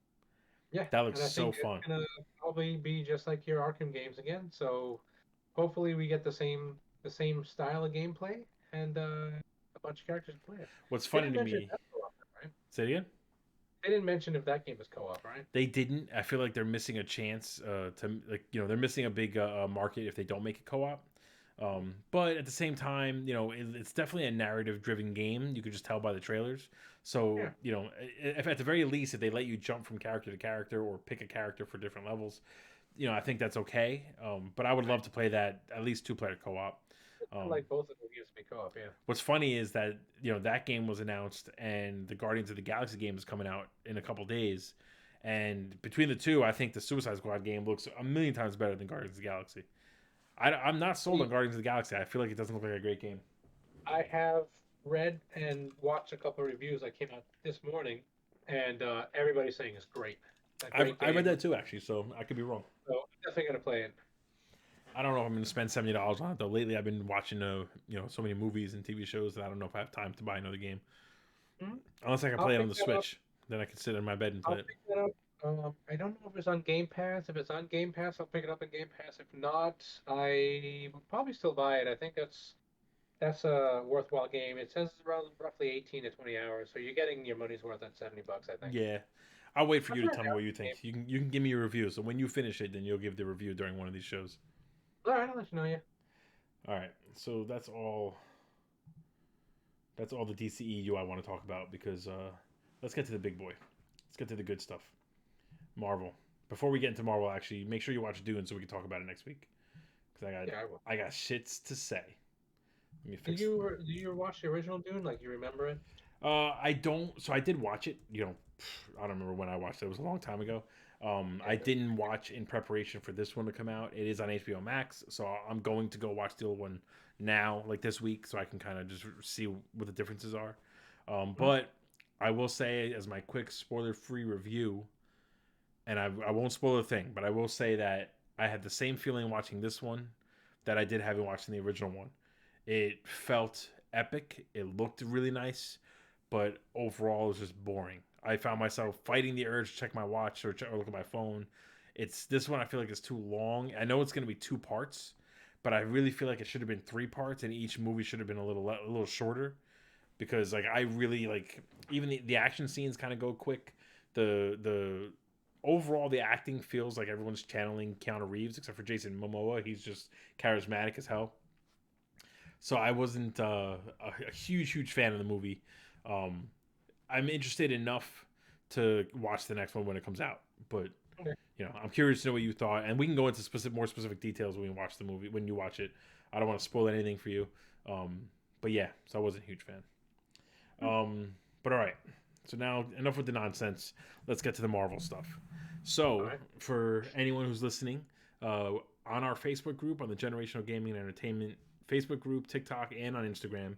Yeah, that and looks I so think fun. it's gonna probably be just like your Arkham games again. So hopefully we get the same style of gameplay and a bunch of characters to play it. What's They funny didn't to mention if me, that's co-op, right? say it again. They didn't mention if that game is co-op, right? They didn't. I feel like they're missing a chance to they're missing a big market if they don't make it co-op. But at the same time, it's definitely a narrative-driven game. You could just tell by the trailers. So Yeah. if at the very least, if they let you jump from character to character or pick a character for different levels, I think that's okay. But I would love to play that at least two-player co-op. I like both of them games to be co-op, yeah. What's funny is that that game was announced, and the Guardians of the Galaxy game is coming out in a couple days. And between the two, I think the Suicide Squad game looks a million times better than Guardians of the Galaxy. I'm not sold on Guardians of the Galaxy. I feel like it doesn't look like a great game. I have read and watched a couple of reviews that came out this morning, and everybody's saying it's great. It's a great I read game, that too, actually, so I could be wrong. so I'm definitely gonna play it. I don't know if I'm going to spend $70 on it though. Lately, I've been watching so many movies and TV shows that I don't know if I have time to buy another game. Mhm. Unless I can I'll play it on pick the that up. Switch, then I can sit in my bed and I'll play it. pick that up. I don't know if it's on Game Pass. If it's on Game Pass, I'll pick it up in Game Pass. If not, I will probably still buy it. I think that's a worthwhile game. It says it's around roughly 18 to 20 hours, so you're getting your money's worth at $70, I think. Yeah, I'll wait for That's you to not a tell me what bad you game. think. You can give me a review. So when you finish it, then you'll give the review during one of these shows. All right, I'll let you know. Yeah. All right. So that's all. That's all the DCEU I want to talk about because let's get to the big boy. Let's get to the good stuff. Marvel. Before we get into Marvel, actually, make sure you watch Dune so we can talk about it next week. Because Yeah, I will. I got shits to say. Let me Did fix. you watch the original Dune? Like you remember it? I don't. So I did watch it. I don't remember when I watched it. It was a long time ago. I Yeah. didn't watch in preparation for this one to come out. It is on HBO Max, so I'm going to go watch the old one now, like this week, so I can kind of just see what the differences are. Mhm. But I will say, as my quick spoiler-free review, and I won't spoil a thing, but I will say that I had the same feeling watching this one that I did having watching the original one. It felt epic. It looked really nice, but overall it was just boring. I found myself fighting the urge to check my watch or look at my phone. It's this one I feel like it's too long. I know it's going to be 2 parts, but I really feel like it should have been 3 parts, and each movie should have been a little shorter because like I really like even the action scenes kind of go quick. The overall the acting feels like everyone's channeling Keanu Reeves except for Jason Momoa. He's just charismatic as hell. So I wasn't a huge fan of the movie. Um, I'm interested enough to watch the next one when it comes out, but Okay. I'm curious to know what you thought, and we can go into more specific details when we watch the movie when you watch it. I don't want to spoil anything for you, but yeah, so I wasn't a huge fan. But all right, so now enough with the nonsense. Let's get to the Marvel stuff. All So right. for anyone who's listening, on our Facebook group, on the Generational Gaming and Entertainment Facebook group, TikTok, and on Instagram,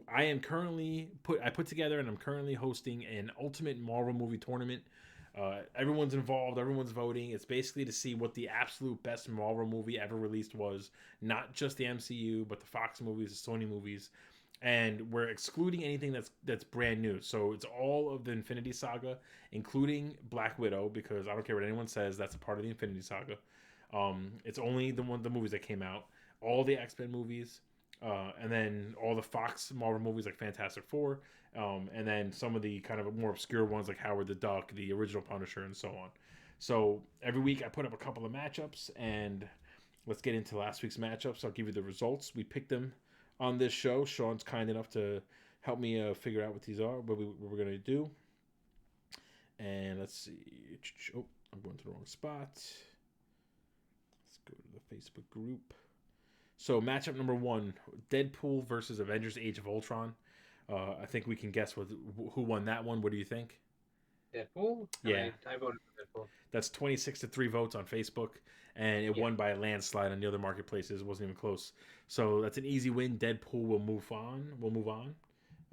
I put together and I'm currently hosting an Ultimate Marvel Movie Tournament. Everyone's involved, everyone's voting. It's basically to see what the absolute best Marvel movie ever released was, not just the MCU, but the Fox movies, the Sony movies, and we're excluding anything that's brand new. So it's all of the Infinity Saga, including Black Widow, because I don't care what anyone says, that's a part of the Infinity Saga. It's only the movies that came out, all the X-Men movies, and then all the Fox Marvel movies like Fantastic Four, and then some of the kind of more obscure ones like Howard the Duck, the original Punisher, and so on. So every week I put up a couple of matchups, and let's get into last week's matchups. I'll give you the results. We picked them on this show. Sean's kind enough to help me figure out what these are, what we're going to do. And let's see. Oh, I'm going to the wrong spot. Let's go to the Facebook group. So matchup number 1, Deadpool versus Avengers Age of Ultron. I think we can guess who won that one. What do you think? Deadpool. Yeah, I voted for Deadpool. that's 26-3 votes on Facebook, and it Yeah. won by a landslide on the other marketplaces. It wasn't even close. So that's an easy win. Deadpool will move on. We'll move on.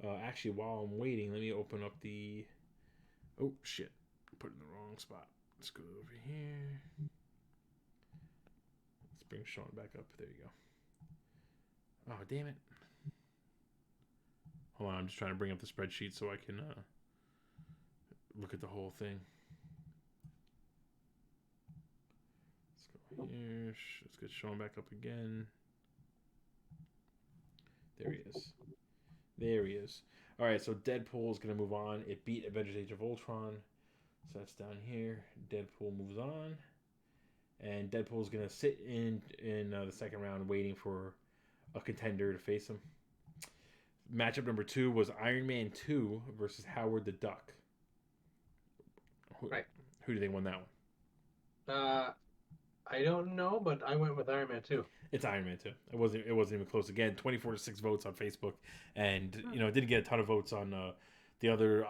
Actually, while I'm waiting, let me open up the. Oh shit! Put it in the wrong spot. Let's go over here. Let's bring Sean back up. There you go. Oh damn it! Hold on, I'm just trying to bring up the spreadsheet so I can look at the whole thing. Let's go here. Let's get Sean back up again. There he is. There he is. All right, so Deadpool is going to move on. It beat Avengers Age of Ultron. So that's down here. Deadpool moves on. And Deadpool is going to sit in the second round waiting for a contender to face him. Matchup number 2 was Iron Man 2 versus Howard the Duck. Right. Who do they win that one? I don't know, but I went with Iron Man too. It's Iron Man 2. It wasn't even close. Again, 24-6 votes on Facebook, and it didn't get a ton of votes on the other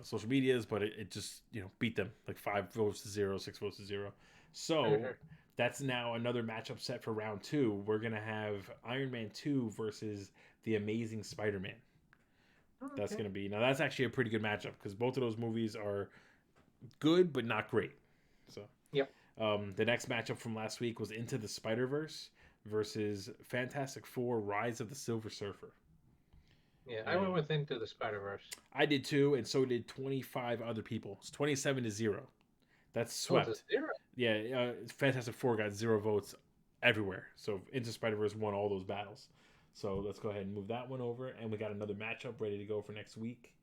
social medias, but it just beat them like 5 votes to 0, 6 votes to 0. So Sure. that's now another matchup set for round 2. We're gonna have Iron Man 2 versus the Amazing Spider-Man. That's Okay. gonna be now. That's actually a pretty good matchup because both of those movies are good but not great. So Yep. the next matchup from last week was Into the Spider-Verse versus Fantastic Four: Rise of the Silver Surfer. Yeah, I went And with Into the Spider-Verse. I did too, and so did 25 other people. It's 27-0. That's Oh, it's a swept. zero. Yeah, Fantastic Four got 0 votes everywhere. So Into Spider-Verse won all those battles. So let's go ahead and move that one over, and we got another matchup ready to go for next week.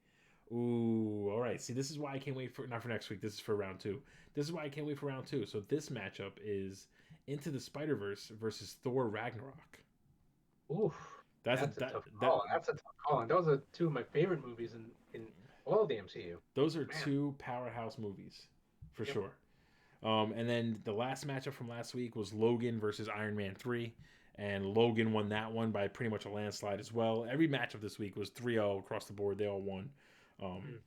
Ooh, all right. See, this is why I can't wait for not for next week. This is for round 2. This is why I can't wait for round 2. So this matchup is Into the Spider-Verse versus Thor Ragnarok. Oof, That's a that's a that tough that call. That's a tough call. And those are two of my favorite movies in all of the MCU. those are Man, 2 powerhouse movies for Yep. sure. And then the last matchup from last week was Logan versus Iron Man 3. And Logan won that one by pretty much a landslide as well. Every matchup this week was 3-0 across the board. They all won. Mm.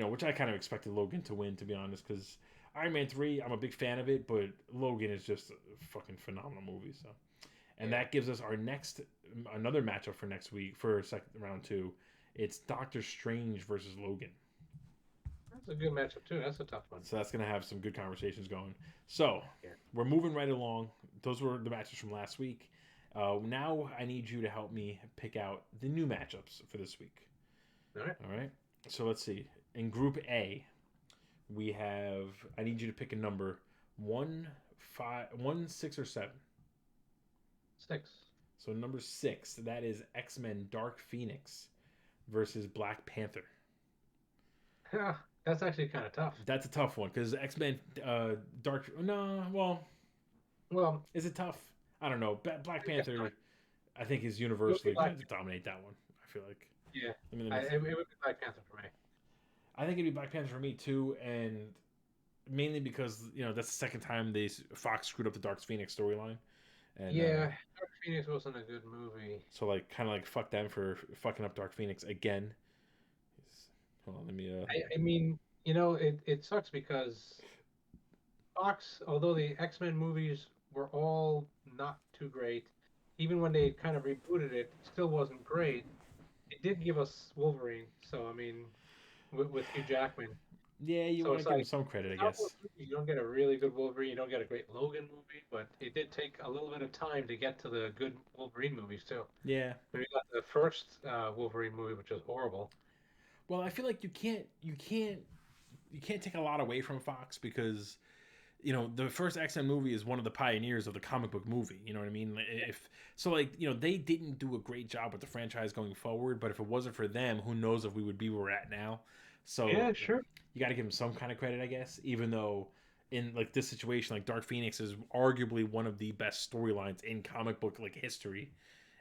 Which I kind of expected Logan to win, to be honest, because Iron Man 3, I'm a big fan of it, but Logan is just a fucking phenomenal movie. So, and Yeah. that gives us another matchup for next week for round 2. It's Doctor Strange versus Logan. That's a good matchup too. That's a tough one. So that's going to have some good conversations going. So Yeah. we're moving right along. Those were the matches from last week. Now I need you to help me pick out the new matchups for this week. All right. All right. So let's see. In Group A, we have. I need you to pick a number: 1, 5, 1, 6, or 7. 6. So number 6, that is X-Men: Dark Phoenix versus Black Panther. That's actually kind of tough. That's a tough one because X-Men Dark. No, Well, is it tough? I don't know. Black I guess Panther, not. I think, is It would be universally Black going to dominate that one. I feel like. Yeah, I mean, it would be Black Panther for me. I think it'd be Black Panther for me too, and mainly because that's the second time Fox screwed up the Dark Phoenix storyline, and Yeah, Dark Phoenix wasn't a good movie. so kind of fuck them for fucking up Dark Phoenix again. Hold on, let me. I mean, it sucks because Fox, although the X-Men movies were all not too great, even when they kind of rebooted it, it still wasn't great. It did give us Wolverine, so I mean, with Hugh Jackman. Yeah, you So want to it's give them like some credit, I without those guess. movies, you don't get a really good Wolverine. You don't get a great Logan movie, but it did take a little bit of time to get to the good Wolverine movies too. Yeah. We got the first Wolverine movie, which was horrible. Well, I feel like you can't take a lot away from Fox because the first X-Men movie is one of the pioneers of the comic book movie. You know what I mean? If so, they didn't do a great job with the franchise going forward. But if it wasn't for them, who knows if we would be where we're at now? So Yeah, sure. you got to give them some kind of credit, I guess. Even though in this situation, Dark Phoenix is arguably one of the best storylines in comic book history,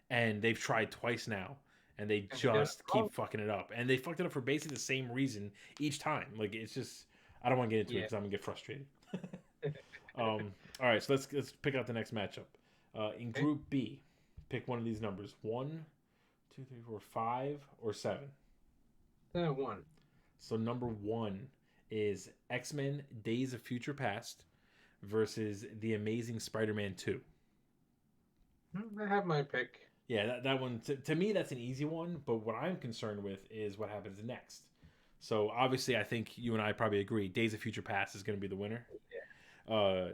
and they've tried twice now. And they And they did it just wrong. keep fucking it up, and they fucked it up for basically the same reason each time. It's just I don't want to get into it Yeah. because I'm gonna get frustrated. All right, so let's pick out the next matchup. In Okay. Group B, pick one of these numbers: 1, 2, 3, 4, 5, or 7. That one. So number 1 is X-Men: Days of Future Past versus The Amazing Spider-Man 2. I have my pick. Yeah, that one to me that's an easy one. But what I'm concerned with is what happens next. So obviously, I think you and I probably agree. Days of Future Past is going to be the winner. Uh,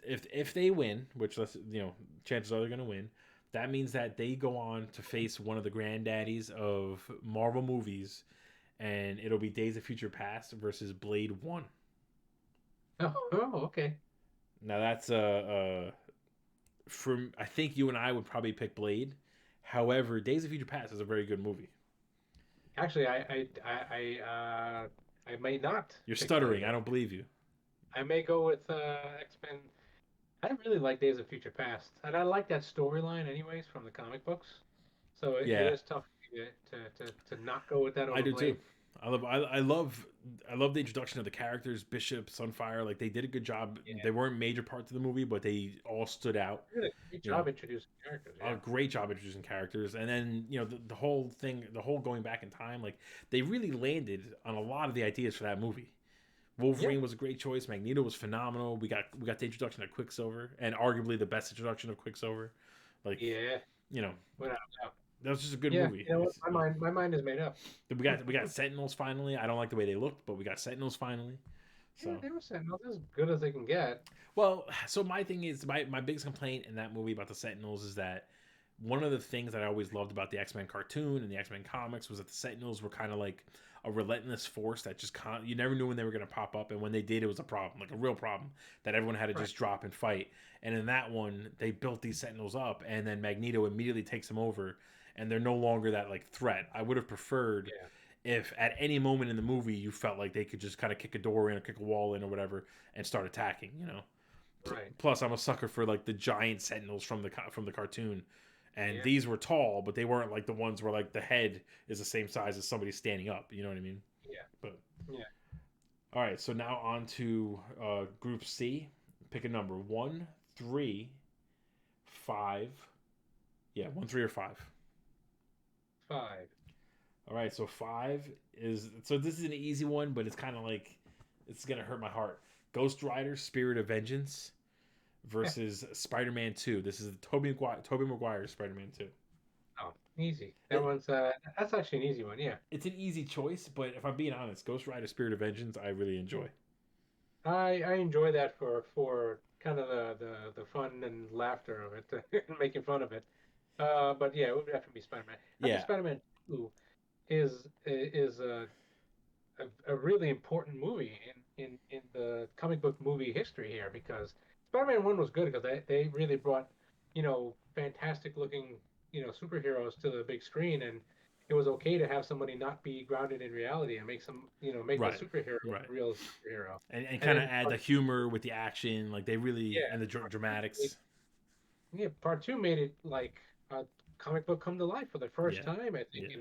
if they win, which chances are they're going to win, that means that they go on to face one of the granddaddies of Marvel movies, and it'll be Days of Future Past versus Blade 1. Oh, okay. Now that's I think you and I would probably pick Blade. However, Days of Future Past is a very good movie. Actually, I may not. You're pick stuttering. Blade. I don't believe you. I may go with X-Men. I really like Days of Future Past, and I like that storyline, anyways, from the comic books. So it Yeah, is tough to not go with that I over do too. Blade. I love the introduction of the characters, Bishop, Sunfire. They did a good job. Yeah, They weren't major parts of the movie, but they all stood out. they did a great You know, job introducing characters. a Yeah, great job introducing characters, and then the whole thing, the whole going back in time, they really landed on a lot of the ideas for that movie. yeah, Wolverine was a great choice. Magneto was phenomenal. We got the introduction of Quicksilver, and arguably the best introduction of Quicksilver. Like yeah. you know, Without a doubt. that was just a good Yeah, movie. you know what? My mind is made up. We got Sentinels finally. I don't like the way they looked, but we got Sentinels finally. Yeah, So they were Sentinels as good as they can get. well, so my thing is my biggest complaint in that movie about the Sentinels is that one of the things that I always loved about the X-Men cartoon and the X-Men comics was that the Sentinels were kind of like a relentless force that just you never knew when they were going to pop up, and when they did, it was a problem, like a real problem that everyone had to Right. just drop and fight. And in that one, they built these Sentinels up, and then Magneto immediately takes them over, and they're no longer that threat. I would have preferred Yeah. if at any moment in the movie you felt like they could just kind of kick a door in or kick a wall in or whatever and start attacking. Right. Plus, I'm a sucker for the giant Sentinels from the cartoon. And Yeah. these were tall, but they weren't like the ones where the head is the same size as somebody standing up. You know what I mean? Yeah. But Yeah. All right, so now on to Group C. Pick a number: 1, 3, 5. Yeah, 1, 3, or 5. 5. All right, so 5 is so this is an easy one, but it's kind of like it's gonna hurt my heart. Ghost Rider: Spirit of Vengeance versus Spider-Man 2. This is Tobey Maguire's Spider-Man 2. Oh, easy. That It, one's that's actually an easy one. Yeah. it's an easy choice, but if I'm being honest, Ghost Rider: Spirit of Vengeance I really enjoy. I enjoy that for kind of the fun and laughter of it, and making fun of it. But yeah, it would have to be Spider-Man. I think Yeah, Spider-Man 2 is a really important movie in the comic book movie history here because Spider-Man 1 was good because they really brought, fantastic looking, superheroes to the big screen, and it was okay to have somebody not be grounded in reality and make the right, superhero right, a real superhero. and And kind of then add the humor with the action, like they really yeah, and the part two dramatics. yeah, part two made it like a comic book come to life for the first Yeah, time, I think, yeah.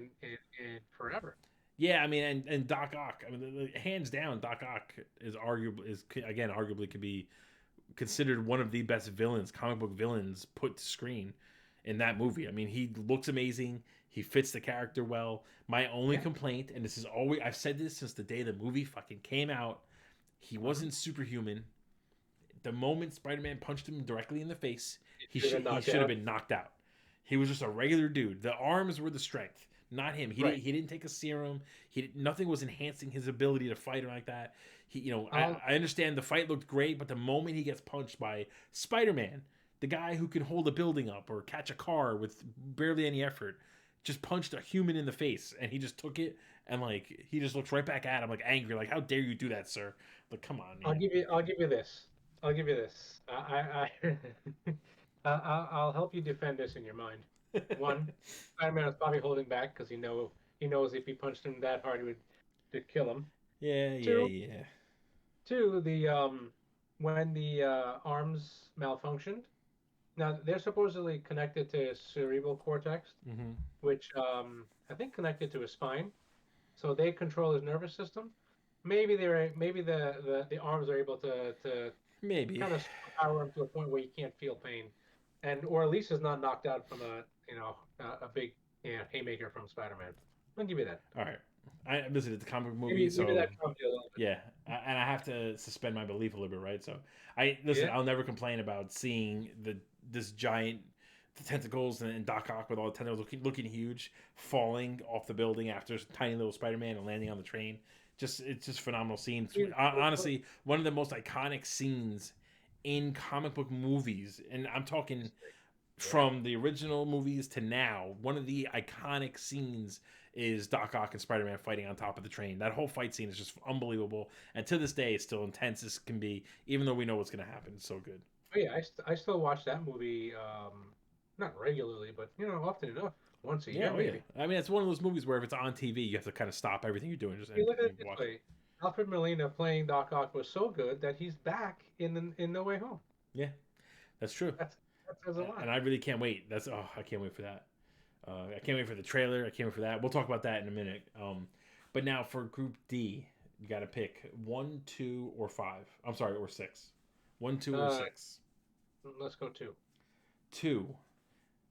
in forever. Yeah, I mean, and Doc Ock. I mean, hands down, Doc Ock is arguably is again arguably could be considered one of the best villains, comic book villains, put to screen in that movie. I mean, he looks amazing. He fits the character well. My only Yeah. complaint, and this is always I've said this since the day the movie fucking came out, he Hmm. wasn't superhuman. The moment Spider-Man punched him directly in the face, It should have been he knocked should have out. been knocked out. He was just a regular dude. The arms were the strength, not him. Right. He didn't take a serum. Nothing was enhancing his ability to fight or like that. I'll I understand the fight looked great, but the moment he gets punched by Spider-Man, the guy who can hold a building up or catch a car with barely any effort, just punched a human in the face, and he just took it and like he just looks right back at him like angry, like how dare you do that, sir? Like come on, man. I'll give you this. I'll give you this. I'll help you defend this in your mind. One, Spider-Man is probably holding back because he knows if he punched him that hard, he would to kill him. Yeah, yeah, Two, yeah. the when the arms malfunctioned. Now they're supposedly connected to his cerebral cortex, Mm-hmm. which I think connected to his spine. So they control his nervous system. Maybe the arms are able to Maybe. kind of power him to a point where he can't feel pain, and or at least is not knocked out from a big haymaker from Spider-Man. I'll give you that. All right. I listen. It's a comic movie, Maybe so that comes you a little bit. yeah. And I have to suspend my belief a little bit, right? So I listen. Yeah, I'll never complain about seeing this giant tentacles and Doc Ock with all the tentacles looking huge, falling off the building after tiny little Spider-Man and landing on the train. It's just phenomenal scenes. Honestly, one of the most iconic scenes in comic book movies, and I'm talking yeah. from the original movies to now, one of the iconic scenes is Doc Ock and Spider-Man fighting on top of the train. That whole fight scene is just unbelievable, and to this day, it's still intense as can be, even though we know what's going to happen. It's so good. Oh yeah, I still watch that movie, not regularly, but often enough, once a Yeah, year oh yeah. maybe. I mean, it's one of those movies where if it's on TV, you have to kind of stop everything you're doing You look at and it this watch it. way: Alfred Molina playing Doc Ock was so good that he's back in No Way Home. Yeah, that's true, That says a lot. and I really can't wait. I can't wait for that. I can't wait for the trailer. I can't wait for that. We'll talk about that in a minute. But now for Group D, you got to pick 1, 2, or 5. I'm sorry, or 6. 1, 2, or Uh, 6. let's go two. 2.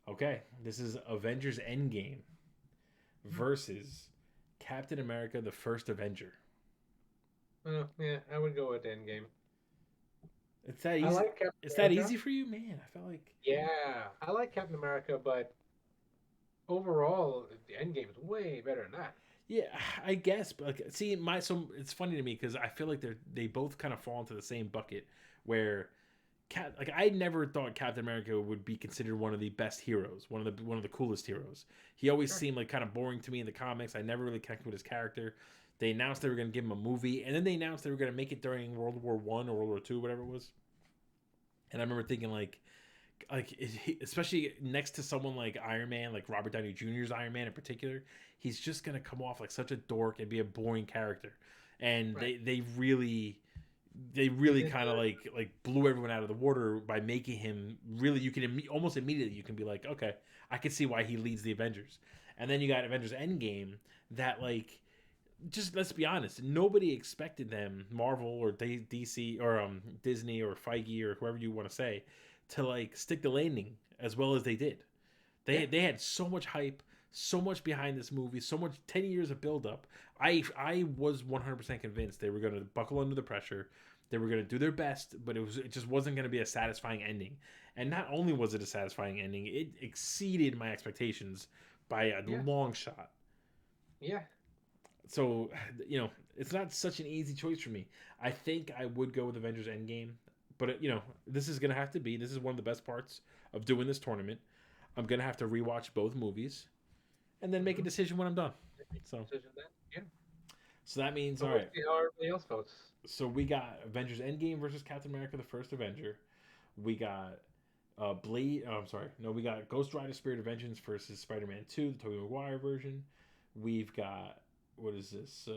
Okay, this is Avengers End Game Hmm. versus Captain America: The First Avenger. Yeah, I would go with Endgame. It's that I easy. like Captain It's that America. easy for you, man. I felt like Yeah, I like Captain America, but overall, the Endgame is way better than that. yeah, I guess. But like, see, it's funny to me because I feel like they both kind of fall into the same bucket where I never thought Captain America would be considered one of the best heroes, one of the coolest heroes. He always Sure. seemed like kind of boring to me in the comics. I never really connected with his character. They announced they were going to give him a movie, and then they announced they were going to make it during World War I or World War II, whatever it was. And I remember thinking especially next to someone like Iron Man, like Robert Downey Jr.'s Iron Man in particular, he's just gonna come off like such a dork and be a boring character. And Right. they They really did kind of the like blew everyone out of the water by making him really you can almost immediately you can be like, okay, I can see why he leads the Avengers. And then you got Avengers Endgame that like just let's be honest, nobody expected them, Marvel or DC or Disney or Feige or whoever you want to say, to like stick the landing as well as they did. Yeah, They had so much hype, so much behind this movie, so much 10 years of build up. I was 100% convinced they were going to buckle under the pressure. They were going to do their best, but it just wasn't going to be a satisfying ending. And not only was it a satisfying ending, it exceeded my expectations by a yeah, long shot. yeah, So, it's not such an easy choice for me. I think I would go with Avengers End Game, but this is gonna have to be. This is one of the best parts of doing this tournament. I'm gonna have to rewatch both movies and then make a mm-hmm. decision when I'm done. So, Decision then. Yeah. so that means So all we'll right. see how everybody else votes. So we got Avengers Endgame versus Captain America: The First Avenger. We got Blade. Oh, I'm sorry. No, we got Ghost Rider: Spirit of Vengeance versus Spider-Man 2, the Tobey Maguire version. We've got what is this?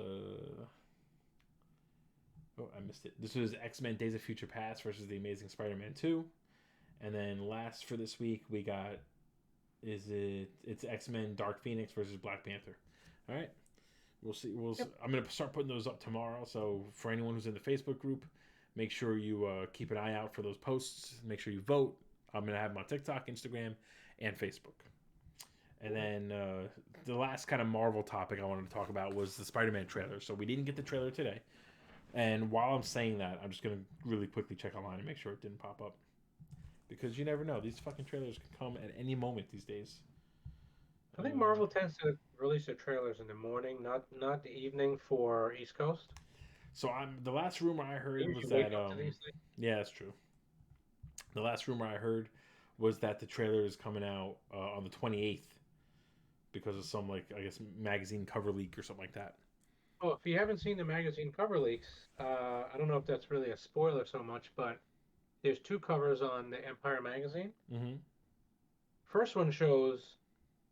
Oh, I missed it. This was X-Men: Days of Future Past versus The Amazing Spider-Man 2. And then last for this week, we got it's X-Men: Dark Phoenix versus Black Panther. All right. We'll see. Yep. I'm gonna start putting those up tomorrow. So for anyone who's in the Facebook group, make sure you keep an eye out for those posts. Make sure you vote. I'm gonna have them on TikTok, Instagram, and Facebook. And then the last kind of Marvel topic I wanted to talk about was the Spider-Man trailer. So we didn't get the trailer today. And while I'm saying that, I'm just gonna really quickly check online and make sure it didn't pop up, because you never know. These fucking trailers can come at any moment these days. I think Marvel tends to release their trailers in the morning, not the evening for East Coast. So the last rumor I They heard was usually wake that up to these things. yeah, that's true. The last rumor I heard was that the trailer is coming out on the 28th because of some, like, I guess, magazine cover leak or something like that. Oh, if you haven't seen the magazine cover leaks, I don't know if that's really a spoiler so much, but there's two covers on the Empire magazine. Mm-hmm. First one shows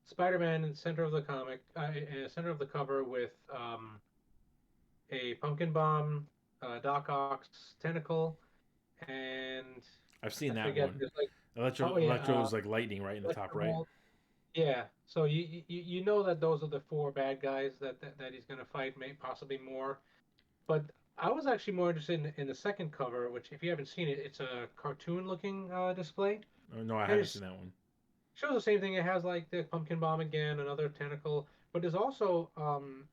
Spider-Man in the center of the comic, in the center of the cover with a pumpkin bomb, Doc Ock's tentacle, and I've seen I that forget. one. There's like, Electro oh yeah, Electro's like lightning right in the top Electro right. Ball. Yeah. So you know that those are the four bad guys that he's gonna fight, may possibly more. But I was actually more interested in the second cover, which if you haven't seen it, it's a cartoon-looking display, Oh, no, I and haven't it seen that one. shows the same thing. It has like the pumpkin bomb again, another tentacle, but there's also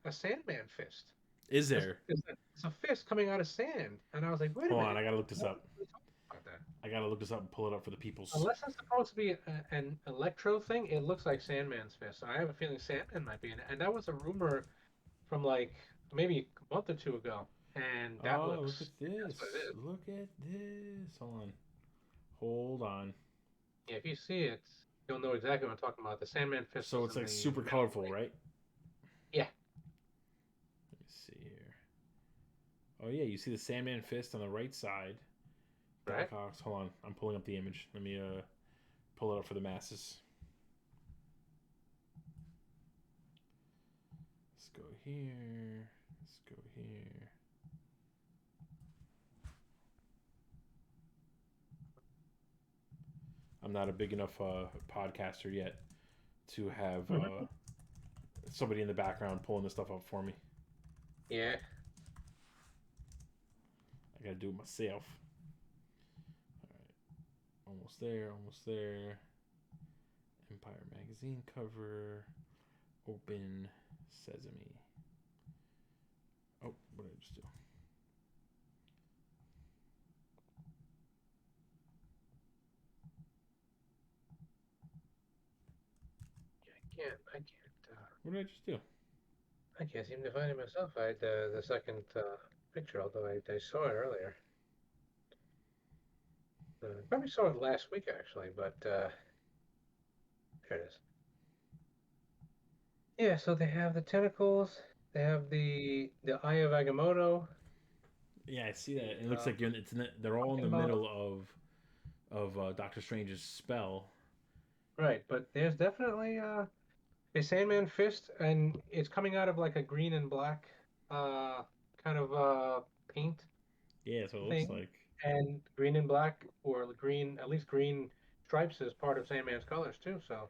a Sandman fist. Is It's, there? it's, a, it's a fist coming out of sand, and I was like, wait a Hold on, I minute, gotta look this what up. are we talking about that? I gotta look this up and pull it up for the peoples. Unless it's supposed to be an electro thing, it looks like Sandman's fist. I have a feeling Sandman might be in it, and that was a rumor from like maybe a month or two ago, and that Oh, look at looks that's this. what it is. Look at this. Hold on. Hold on. Yeah, if you see it, you'll know exactly what I'm talking about. The Sandman fist So is it's in like the super metal colorful, plate. right? Yeah, Let me see here. Oh yeah, you see the Sandman fist on the right side. right. Doc Ox. Hold on, I'm pulling up the image. Let me pull it up for the masses. Let's go here. Let's go here. I'm not a big enough podcaster yet to have Mhm. somebody in the background pulling this stuff up for me. Yeah. I gotta do it myself. All right, almost there. Almost there. Empire magazine cover. Open Sesame. Oh, what did I just do? I can't. What did I just do? I can't seem to find it myself. I had the second picture, although I saw it earlier. Probably saw it last week actually, but there it is. Yeah, so they have the tentacles. They have the Eye of Agamotto. Yeah, I see that. The It looks like they're all in the pumpkin bomb. middle of Doctor Strange's spell. Right, but there's definitely a Sandman fist, and it's coming out of like a green and black uh, kind of paint Yeah, that's what it looks thing, like. and green and black, or green, at least green stripes is part of Sandman's colors too. So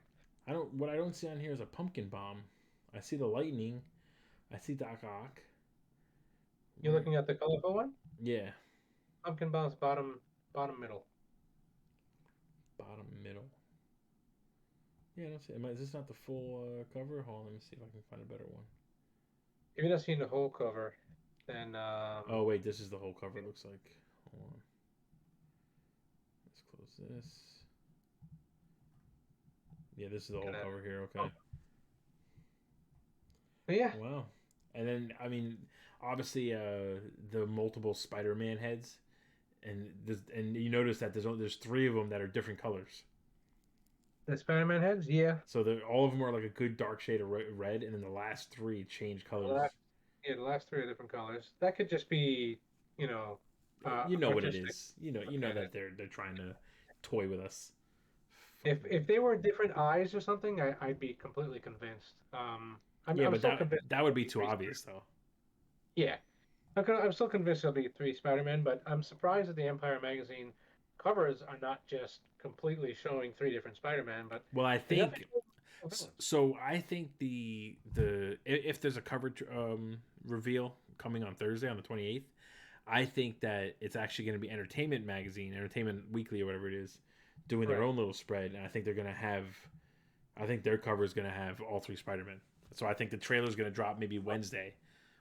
What I don't see on here is a pumpkin bomb. I see the lightning. I see Doc Ock. You're looking at the colorful one? Yeah, Pumpkin bounce bottom middle. bottom middle. Yeah, I don't see. Is this not the full cover? Hold on, let me see if I can find a better one. If you're not seeing the whole cover, then Oh wait, this is the whole cover. It looks like. Hold on. Let's close this. Yeah, this is the whole cover here. Okay. but yeah, Wow. And then I mean, obviously, the multiple Spider-Man heads, and you notice that there's three of them that are different colors. the Spider-Man heads, yeah. So all of them are like a good dark shade of red, and then the last three change The colors. last, the last three are different colors. That could just be, you know, You know what it artistic. is. You know that they're trying to toy with us. If they were different eyes or something, I'd be completely convinced. Yeah, I'm but still convinced that would there'll be be too three. obvious though. Yeah, I'm still convinced there'll be three Spider-Man, but I'm surprised that the Empire magazine covers are not just completely showing three different Spider-Man, but Well, I they think definitely show different villains. so. I think if there's a cover reveal coming on Thursday on the 28th, I think that it's actually going to be Entertainment Magazine, Entertainment Weekly, or whatever it is, doing their Right. own little spread, and I think they're going to have. I think their cover is going to have all three Spider-Men. So I think the trailer is going to drop maybe Wednesday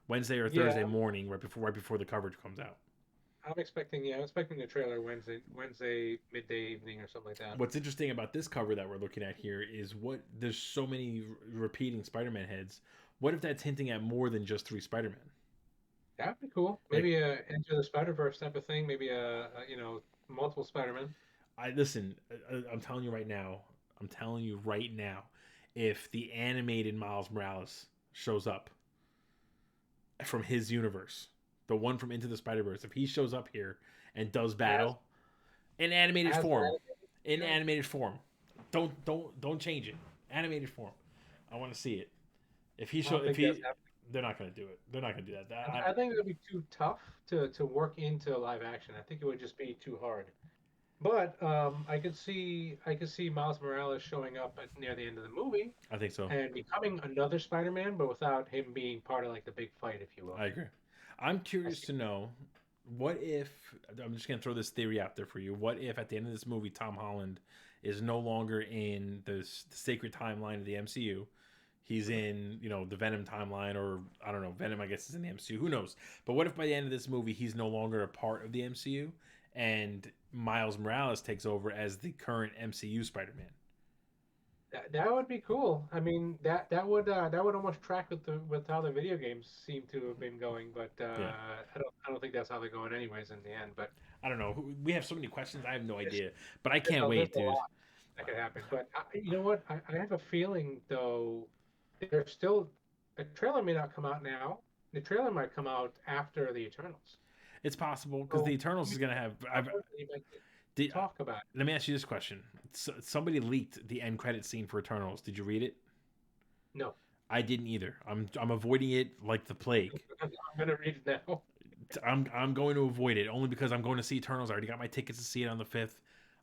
or Yeah, Thursday morning, right before the coverage comes out. I'm expecting the trailer Wednesday midday evening or something like that. What's interesting about this cover that we're looking at here is there's so many repeating Spider-Man heads. What if that's hinting at more than just three Spider-Men? That'd be cool. Like, Maybe a Into the Spider-Verse type of thing. Maybe multiple Spider-Man. I listen. I'm telling you right now. I'm telling you right now. If the animated Miles Morales shows up from his universe, the one from Into the Spider-Verse, if he shows up here and does As battle in animated as form, in yeah. animated form, don't change it. Animated form. I want to see it. I don't think that's happening. They're not going to do it. They're not going to do that. I think it would be too tough to work into live action. I think it would just be too hard. But I could see Miles Morales showing up near the end of the movie I think so. and becoming another Spider-Man, but without him being part of like the big fight, if you will. I agree. I'm I curious see. to know what if I'm just going to throw this theory out there for you. What if at the end of this movie, Tom Holland is no longer in the sacred timeline of the MCU? He's in, the Venom timeline, or I don't know, Venom, I guess, is in the MCU. Who knows? But what if by the end of this movie, he's no longer a part of the MCU and Miles Morales takes over as the current MCU Spider-Man? That would be cool. I mean, that would almost track with how the video games seem to have been going, but Yeah. I don't think that's how they're going anyways in the end. But I don't know. We have so many questions. I have no there's, idea. But I there's can't a, there's wait, a dude. lot that could happen. But you know what? I have a feeling though, there's still the trailer may not come out now. The trailer might come out after the Eternals. It's possible because the So Eternals is going to have. you might Did, talk about it. let me ask you this question. Somebody leaked the end credit scene for Eternals. Did you read it? No, I didn't either. I'm avoiding it like the plague. I'm gonna read it now. I'm going to avoid it only because I'm going to see Eternals. I already got my tickets to see it on the 5th.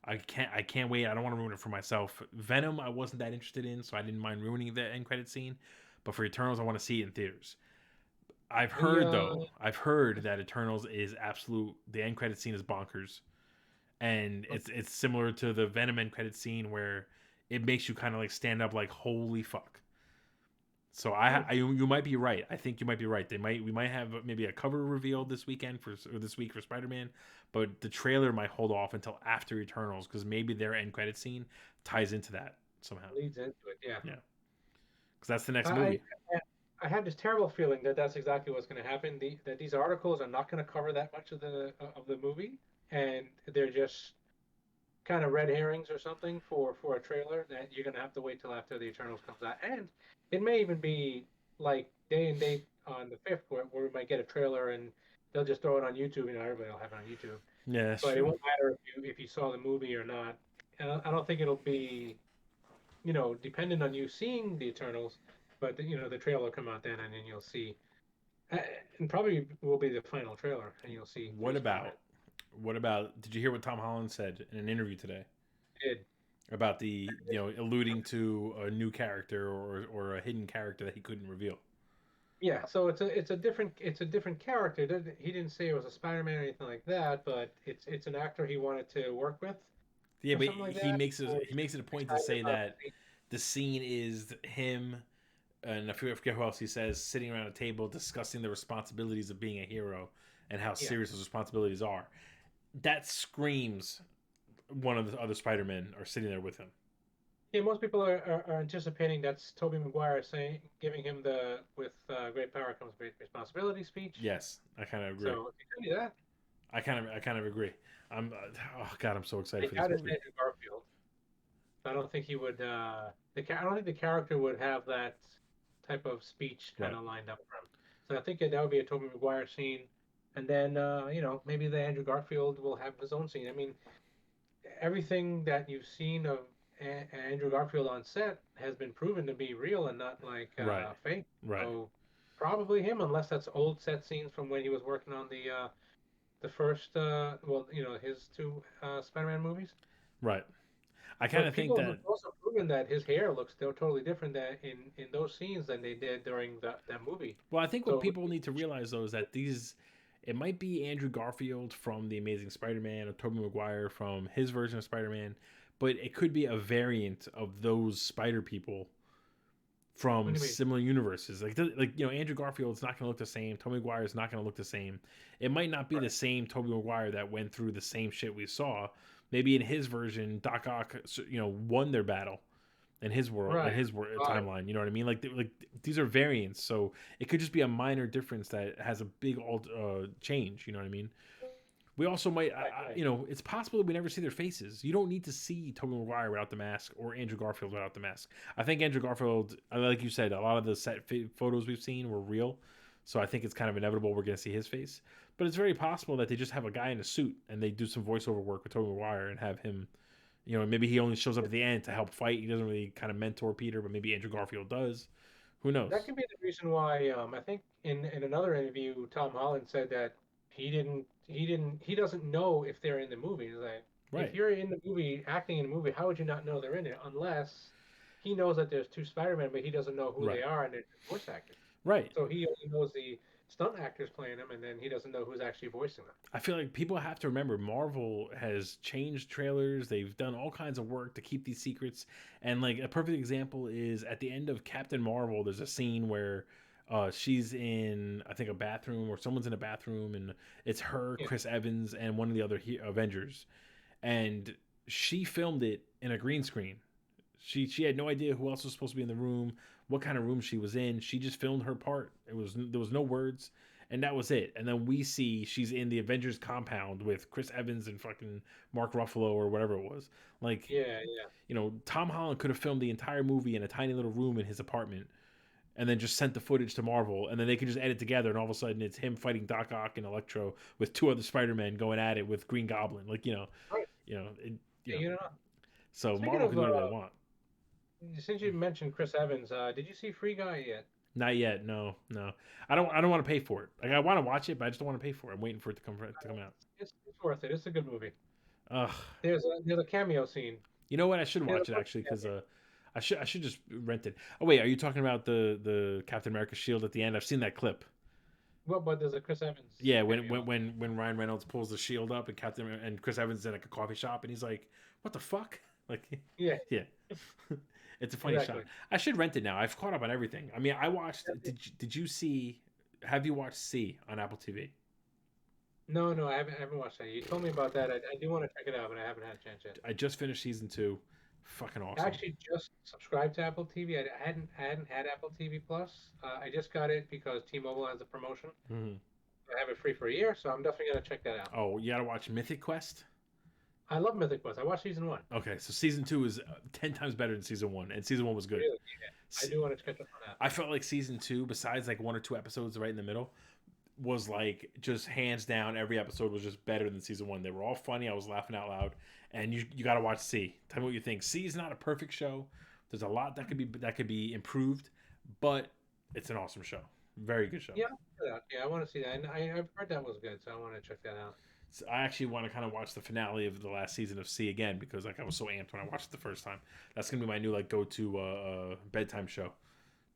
I can't wait. I don't want to ruin it for myself. Venom I wasn't that interested in, so I didn't mind ruining the end credit scene. But for Eternals, I want to see it in theaters. The I've heard that Eternals is absolute. The end credit scene is bonkers, and it's similar to the Venom end credit scene where it makes you kind of like stand up, like holy fuck. So you might be right. I think you might be right. We might have maybe a cover reveal this weekend or this week for Spider-Man, but the trailer might hold off until after Eternals because maybe their end credit scene ties into that somehow. leads into it. Yeah. Yeah, because that's the next I movie. I have this terrible feeling that that's exactly what's going to happen. That these articles are not going to cover that much of the movie, and they're just kind of red herrings or something for a trailer that you're going to have to wait till after the Eternals comes out. And it may even be like day and date on the 5th where we might get a trailer and they'll just throw it on YouTube. Everybody will have it on YouTube, Yeah, that's but it true. won't matter if you saw the movie or not. And I don't think it'll be dependent on you seeing the Eternals, but the trailer will come out then, and then you'll see, uh, and probably will be the final trailer, and you'll see What three Spider-Man. about what about? Did you hear what Tom Holland said in an interview today Did about alluding to a new character or a hidden character that he couldn't reveal? Yeah, so it's a different character. He didn't say it was a Spider-Man or anything like that, but it's an actor he wanted to work with Yeah, or but something like that. Or he makes it a he's point to excited say about that the scene. the scene is him and I forget who else he says sitting around a table discussing the responsibilities of being a hero and how Yeah. serious those responsibilities are. That screams one of the other Spider-Men are sitting there with him. Yeah, most people are anticipating that's Tobey Maguire saying, giving him the with great power comes great responsibility speech. Yes, I kind of agree. So if you do that, I kind of agree. I'm oh god, I'm so excited I for this doubt it's movie. Andrew Garfield. I don't think he would. I don't think the character would have that type of speech kind Right, of lined up for him. So I think that would be a Tobey Maguire scene, and then maybe the Andrew Garfield will have his own scene. I mean, everything that you've seen of Andrew Garfield on set has been proven to be real and not like right, fake. right, So probably him, unless that's old set scenes from when he was working on the first his two Spider-Man movies. right. I kind But of think people have that also proven that his hair looks still totally different than in those scenes than they did during that movie. well, I think what So people need to realize though is that these it might be Andrew Garfield from the Amazing Spider-Man or Tobey Maguire from his version of Spider-Man, but it could be a variant of those Spider people what from do you mean? similar universes. Andrew Garfield's not going to look the same. Tobey Maguire is not going to look the same. It might not be the Right. same Tobey Maguire that went through the same shit we saw. Maybe in his version, Doc Ock, won their battle in his world, Right. Right. timeline. You know what I mean? Like these are variants, so it could just be a minor difference that has a big change. You know what I mean? We also might, Right. Right. it's possible that we never see their faces. You don't need to see Tobey Maguire without the mask or Andrew Garfield without the mask. I think Andrew Garfield, like you said, a lot of the photos we've seen were real. So I think it's kind of inevitable we're going to see his face. But it's very possible that they just have a guy in a suit and they do some voiceover work with Tobey Maguire and have him, maybe he only shows up at the end to help fight. He doesn't really kind of mentor Peter, but maybe Andrew Garfield does. Who That knows? could be the reason why I think in another interview Tom Holland said that he doesn't know if they're in the movie. He's like, if Right. you're in the movie acting in the movie, how would you not know they're in it unless he knows that there's two Spider-Man, but he doesn't know who they Right. are and they're voice actors. Right. So he only knows the stunt actors playing them, and then he doesn't know who's actually voicing them. I feel like people have to remember Marvel has changed trailers. They've done all kinds of work to keep these secrets. And like a perfect example is at the end of Captain Marvel, there's a scene where she's in, I think, a bathroom or someone's in a bathroom, and it's her, Yeah. Chris Evans, and one of the other Avengers. And she filmed it in a green screen. She had no idea who else was supposed to be in the room, what kind of room she was in. She just filmed her part. There was no words, and that was it. And then we see she's in the Avengers compound with Chris Evans and fucking Mark Ruffalo or whatever it was. Like, Yeah, yeah. Tom Holland could have filmed the entire movie in a tiny little room in his apartment and then just sent the footage to Marvel, and then they could just edit together, and all of a sudden it's him fighting Doc Ock and Electro with two other Spider-Men going at it with Green Goblin. Like, Right. you know, it, you Yeah, know. Speaking Marvel of, can do whatever they want. since you mentioned Chris Evans, did you see Free Guy yet? Not yet. No, no. I don't want to pay for it. Like I want to watch it, but I just don't want to pay for it. I'm waiting for it to come out. It's worth it. It's a good movie. Ugh. There's a cameo scene. You know what? I should There's watch a it bunch of actually because cameos. I should just rent it. Oh wait, are you talking about the Captain America shield at the end? I've seen that clip. Well, but there's a Chris Evans Yeah, cameo. when Ryan Reynolds pulls the shield up and Captain and Chris Evans is in like a coffee shop and he's like, "What the fuck?" Like, Yeah, yeah, it's a funny shot. exactly. I should rent it now. I've caught up on everything. I mean, I watched. Did you see? Have you watched C on Apple TV? No, no, I haven't watched that. You told me about that. I do want to check it out, but I haven't had a chance yet. I just finished season two. Fucking I awesome. actually just subscribed to Apple TV. I hadn't had Apple TV Plus. I just got it because T-Mobile has a promotion. Hmm. I have it free for a year, so I'm definitely gonna check that out. Oh, you gotta watch Mythic Quest. I love Mythic Quest. I watched season one. Okay, so season two is 10 times better than season one, and season one was good. Really, I do want to catch up on that. I felt like season two, besides like one or two episodes right in the middle, was like just hands down. Every episode was just better than season one. They were all funny. I was laughing out loud. And you got to watch C. Tell me what you think. C is not a perfect show. There's a lot that could be improved, but it's an awesome show. Very good show. Yeah, yeah, I want to see that. And I've heard that was good, so I want to check that out. So I actually want to kind of watch the finale of the last season of C again because like I was so amped when I watched it the first time. That's gonna be my new like go to bedtime show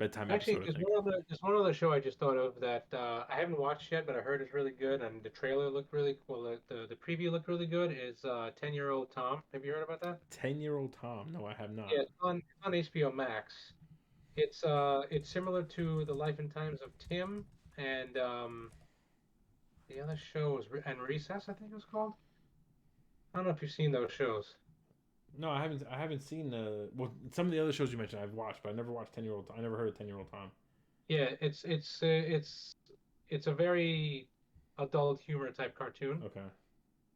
bedtime Actually, episode, I think. there's one other show I just thought of that I haven't watched yet, but I heard is really good, and the trailer looked really well. The preview looked really good. Is 10-Year-Old Tom? Have you heard about that? 10-year-old Tom? No, I have not. Yeah, it's on HBO Max. It's similar to The Life and Times of Tim, and the other show was and Recess, I think it was called. I don't know if you've seen those shows. No, I haven't. I haven't seen well, some of the other shows you mentioned I've watched, but I never watched 10-year-old. I never heard of 10-year-old Tom. Yeah, it's a very adult humor type cartoon. Okay,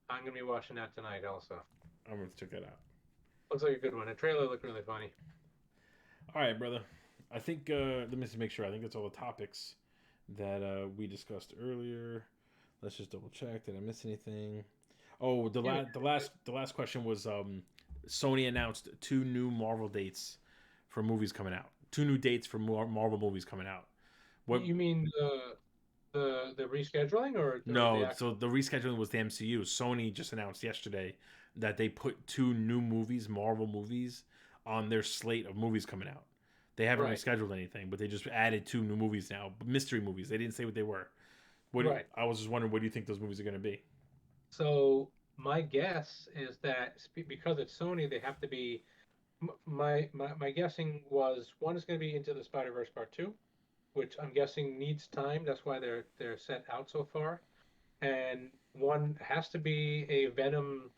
I'm gonna be watching that tonight also. I'm gonna check that out. Looks like a good one. The trailer looked really funny. All right, brother. I think let me just make sure. I think that's all the topics that we discussed earlier. Let's just double check. Did I miss anything? Oh, Yeah, the last question was Sony announced 2 new Marvel dates for movies coming out. 2 new dates for Marvel movies coming out. What? you mean the rescheduling or the No, actual? so the rescheduling was the MCU. Sony just announced yesterday that they put 2 new movies, Marvel movies, on their slate of movies coming out. They haven't Right, rescheduled anything, but they just added 2 new movies now, mystery movies. They didn't say what they were. right. I was just wondering, what do you think those movies are going to be? So my guess is that because it's Sony, they have to be. My guessing was one is going to be Into the Spider-Verse Part 2, which I'm guessing needs time. That's why they're set out so far. And one has to be a Venom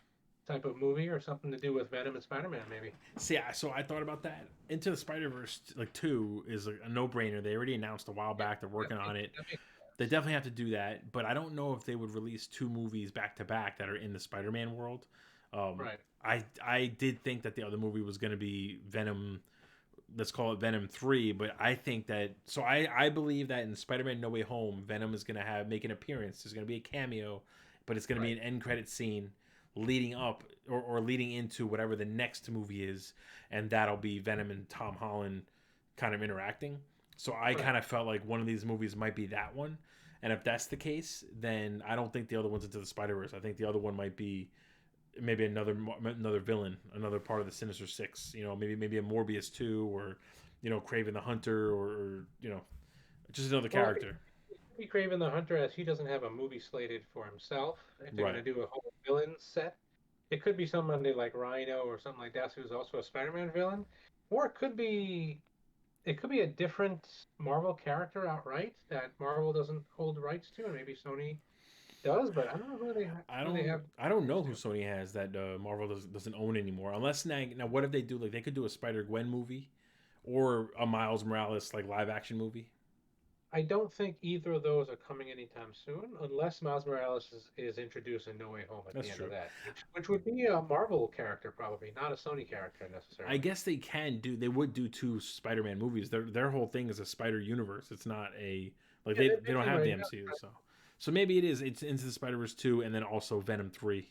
type of movie or something to do with Venom and Spider-Man, maybe. See, so I thought about that. Into the Spider Verse, like 2, is a no brainer. They already announced a while Yeah, back they're working on it. that makes They sense. definitely have to do that, but I don't know if they would release 2 movies back to back that are in the Spider-Man world. Um, Right, I did think that the other movie was going to be Venom. Let's call it Venom 3, but I think that I believe that in Spider-Man No Way Home, Venom is going to make an appearance. There's going to be a cameo, but it's going to be right, an end credit scene leading up or leading into whatever the next movie is, and that'll be Venom and Tom Holland kind of interacting. So I right. kind of felt like one of these movies might be that one. And if that's the case, then I don't think the other one's Into the Spider-Verse. I think the other one might be maybe another villain, another part of the Sinister Six. Maybe a Morbius 2, or Craven the Hunter, or just another Well, character. it could be Craven the Hunter as he doesn't have a movie slated for himself. If they're going Right. to do a whole villain set, it could be somebody like Rhino or something like that who's also a Spider-Man villain, or it could be a different Marvel character outright that Marvel doesn't hold rights to, and maybe Sony does, but I don't know who they have I don't know rights who to. Sony has that Marvel doesn't own anymore. Unless now, what if they do? Like, they could do a Spider Gwen movie, or a Miles Morales like live action movie. I don't think either of those are coming anytime soon, unless Miles Morales is introduced in No Way Home at That's the end of true. that, which would be a Marvel character probably, not a Sony character I necessarily. guess they would do 2 Spider-Man movies. Their whole thing is a Spider Universe. It's not a like Yeah, they they've don't been have the right now. MCU, so maybe it's Into the Spider-Verse 2, and then also Venom 3.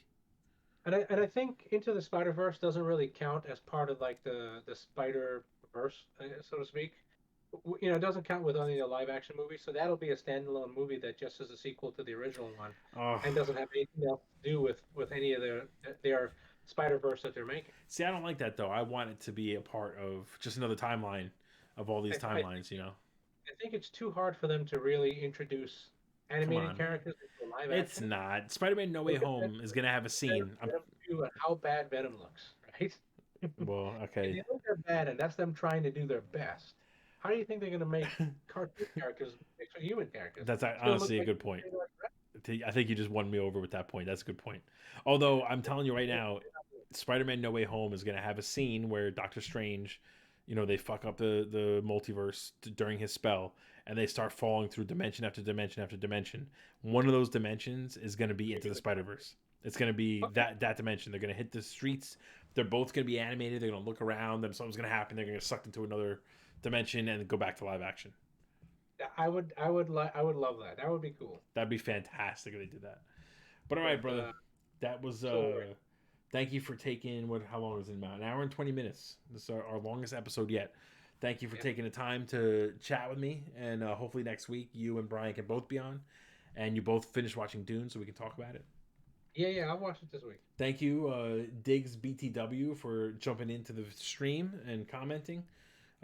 And I think Into the Spider Verse doesn't really count as part of like the Spider Verse, so to speak. It doesn't count with any of the live action movies, so that'll be a standalone movie that just is a sequel to the original one, Oh, and doesn't have anything else to do with any of their Spider Verse that they're making. see, I don't like that though. I want it to be a part of just another timeline of all these I timelines. I think it's too hard for them to really introduce Come animated on, characters into live it's action. not. Spider-Man No Way Look at Venom, Home is gonna have a scene. Venom 2 and how bad Venom looks, right? Well, And okay, they look that bad, and that's them trying to do their best. How do you think they're going to make cartoon characters mixed with human characters? that's It's going to look honestly a like good point. they're like, I think you just won me over with that point. That's a good point. Although I'm telling you right "They're now, not doing it." Spider-Man No Way Home is going to have a scene where Doctor Strange, they fuck up the multiverse during his spell, and they start falling through dimension after dimension after dimension. One of those dimensions is going to be Into the Spider-Verse. It's going to be Okay, that dimension. They're going to hit the streets. They're both going to be animated. They're going to look around. Then something's going to happen. They're going to get sucked into another dimension and go back to live action. I would love that. That would be cool. That'd be fantastic if they did that. But all right, But brother. That was so thank you for taking how long was it about? An hour and 20 minutes. This is our longest episode yet. Thank you for yeah, taking the time to chat with me, and hopefully next week you and Brian can both be on, and you both finish watching Dune so we can talk about it. yeah, I'll watch it this week. Thank you, Diggs BTW, for jumping into the stream and commenting.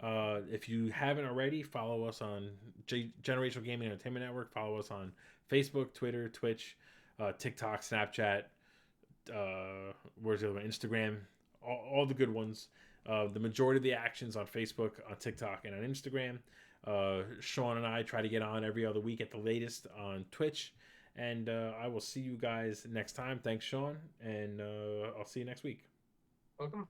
If you haven't already, follow us on Generational Gaming Entertainment Network. Follow us on Facebook, Twitter, Twitch, TikTok, Snapchat, where's the other one? Instagram, all the good ones. The majority of the actions on Facebook, on TikTok, and on Instagram. Sean and I try to get on every other week at the latest on Twitch. And I will see you guys next time. Thanks, Sean. And I'll see you next week. Welcome.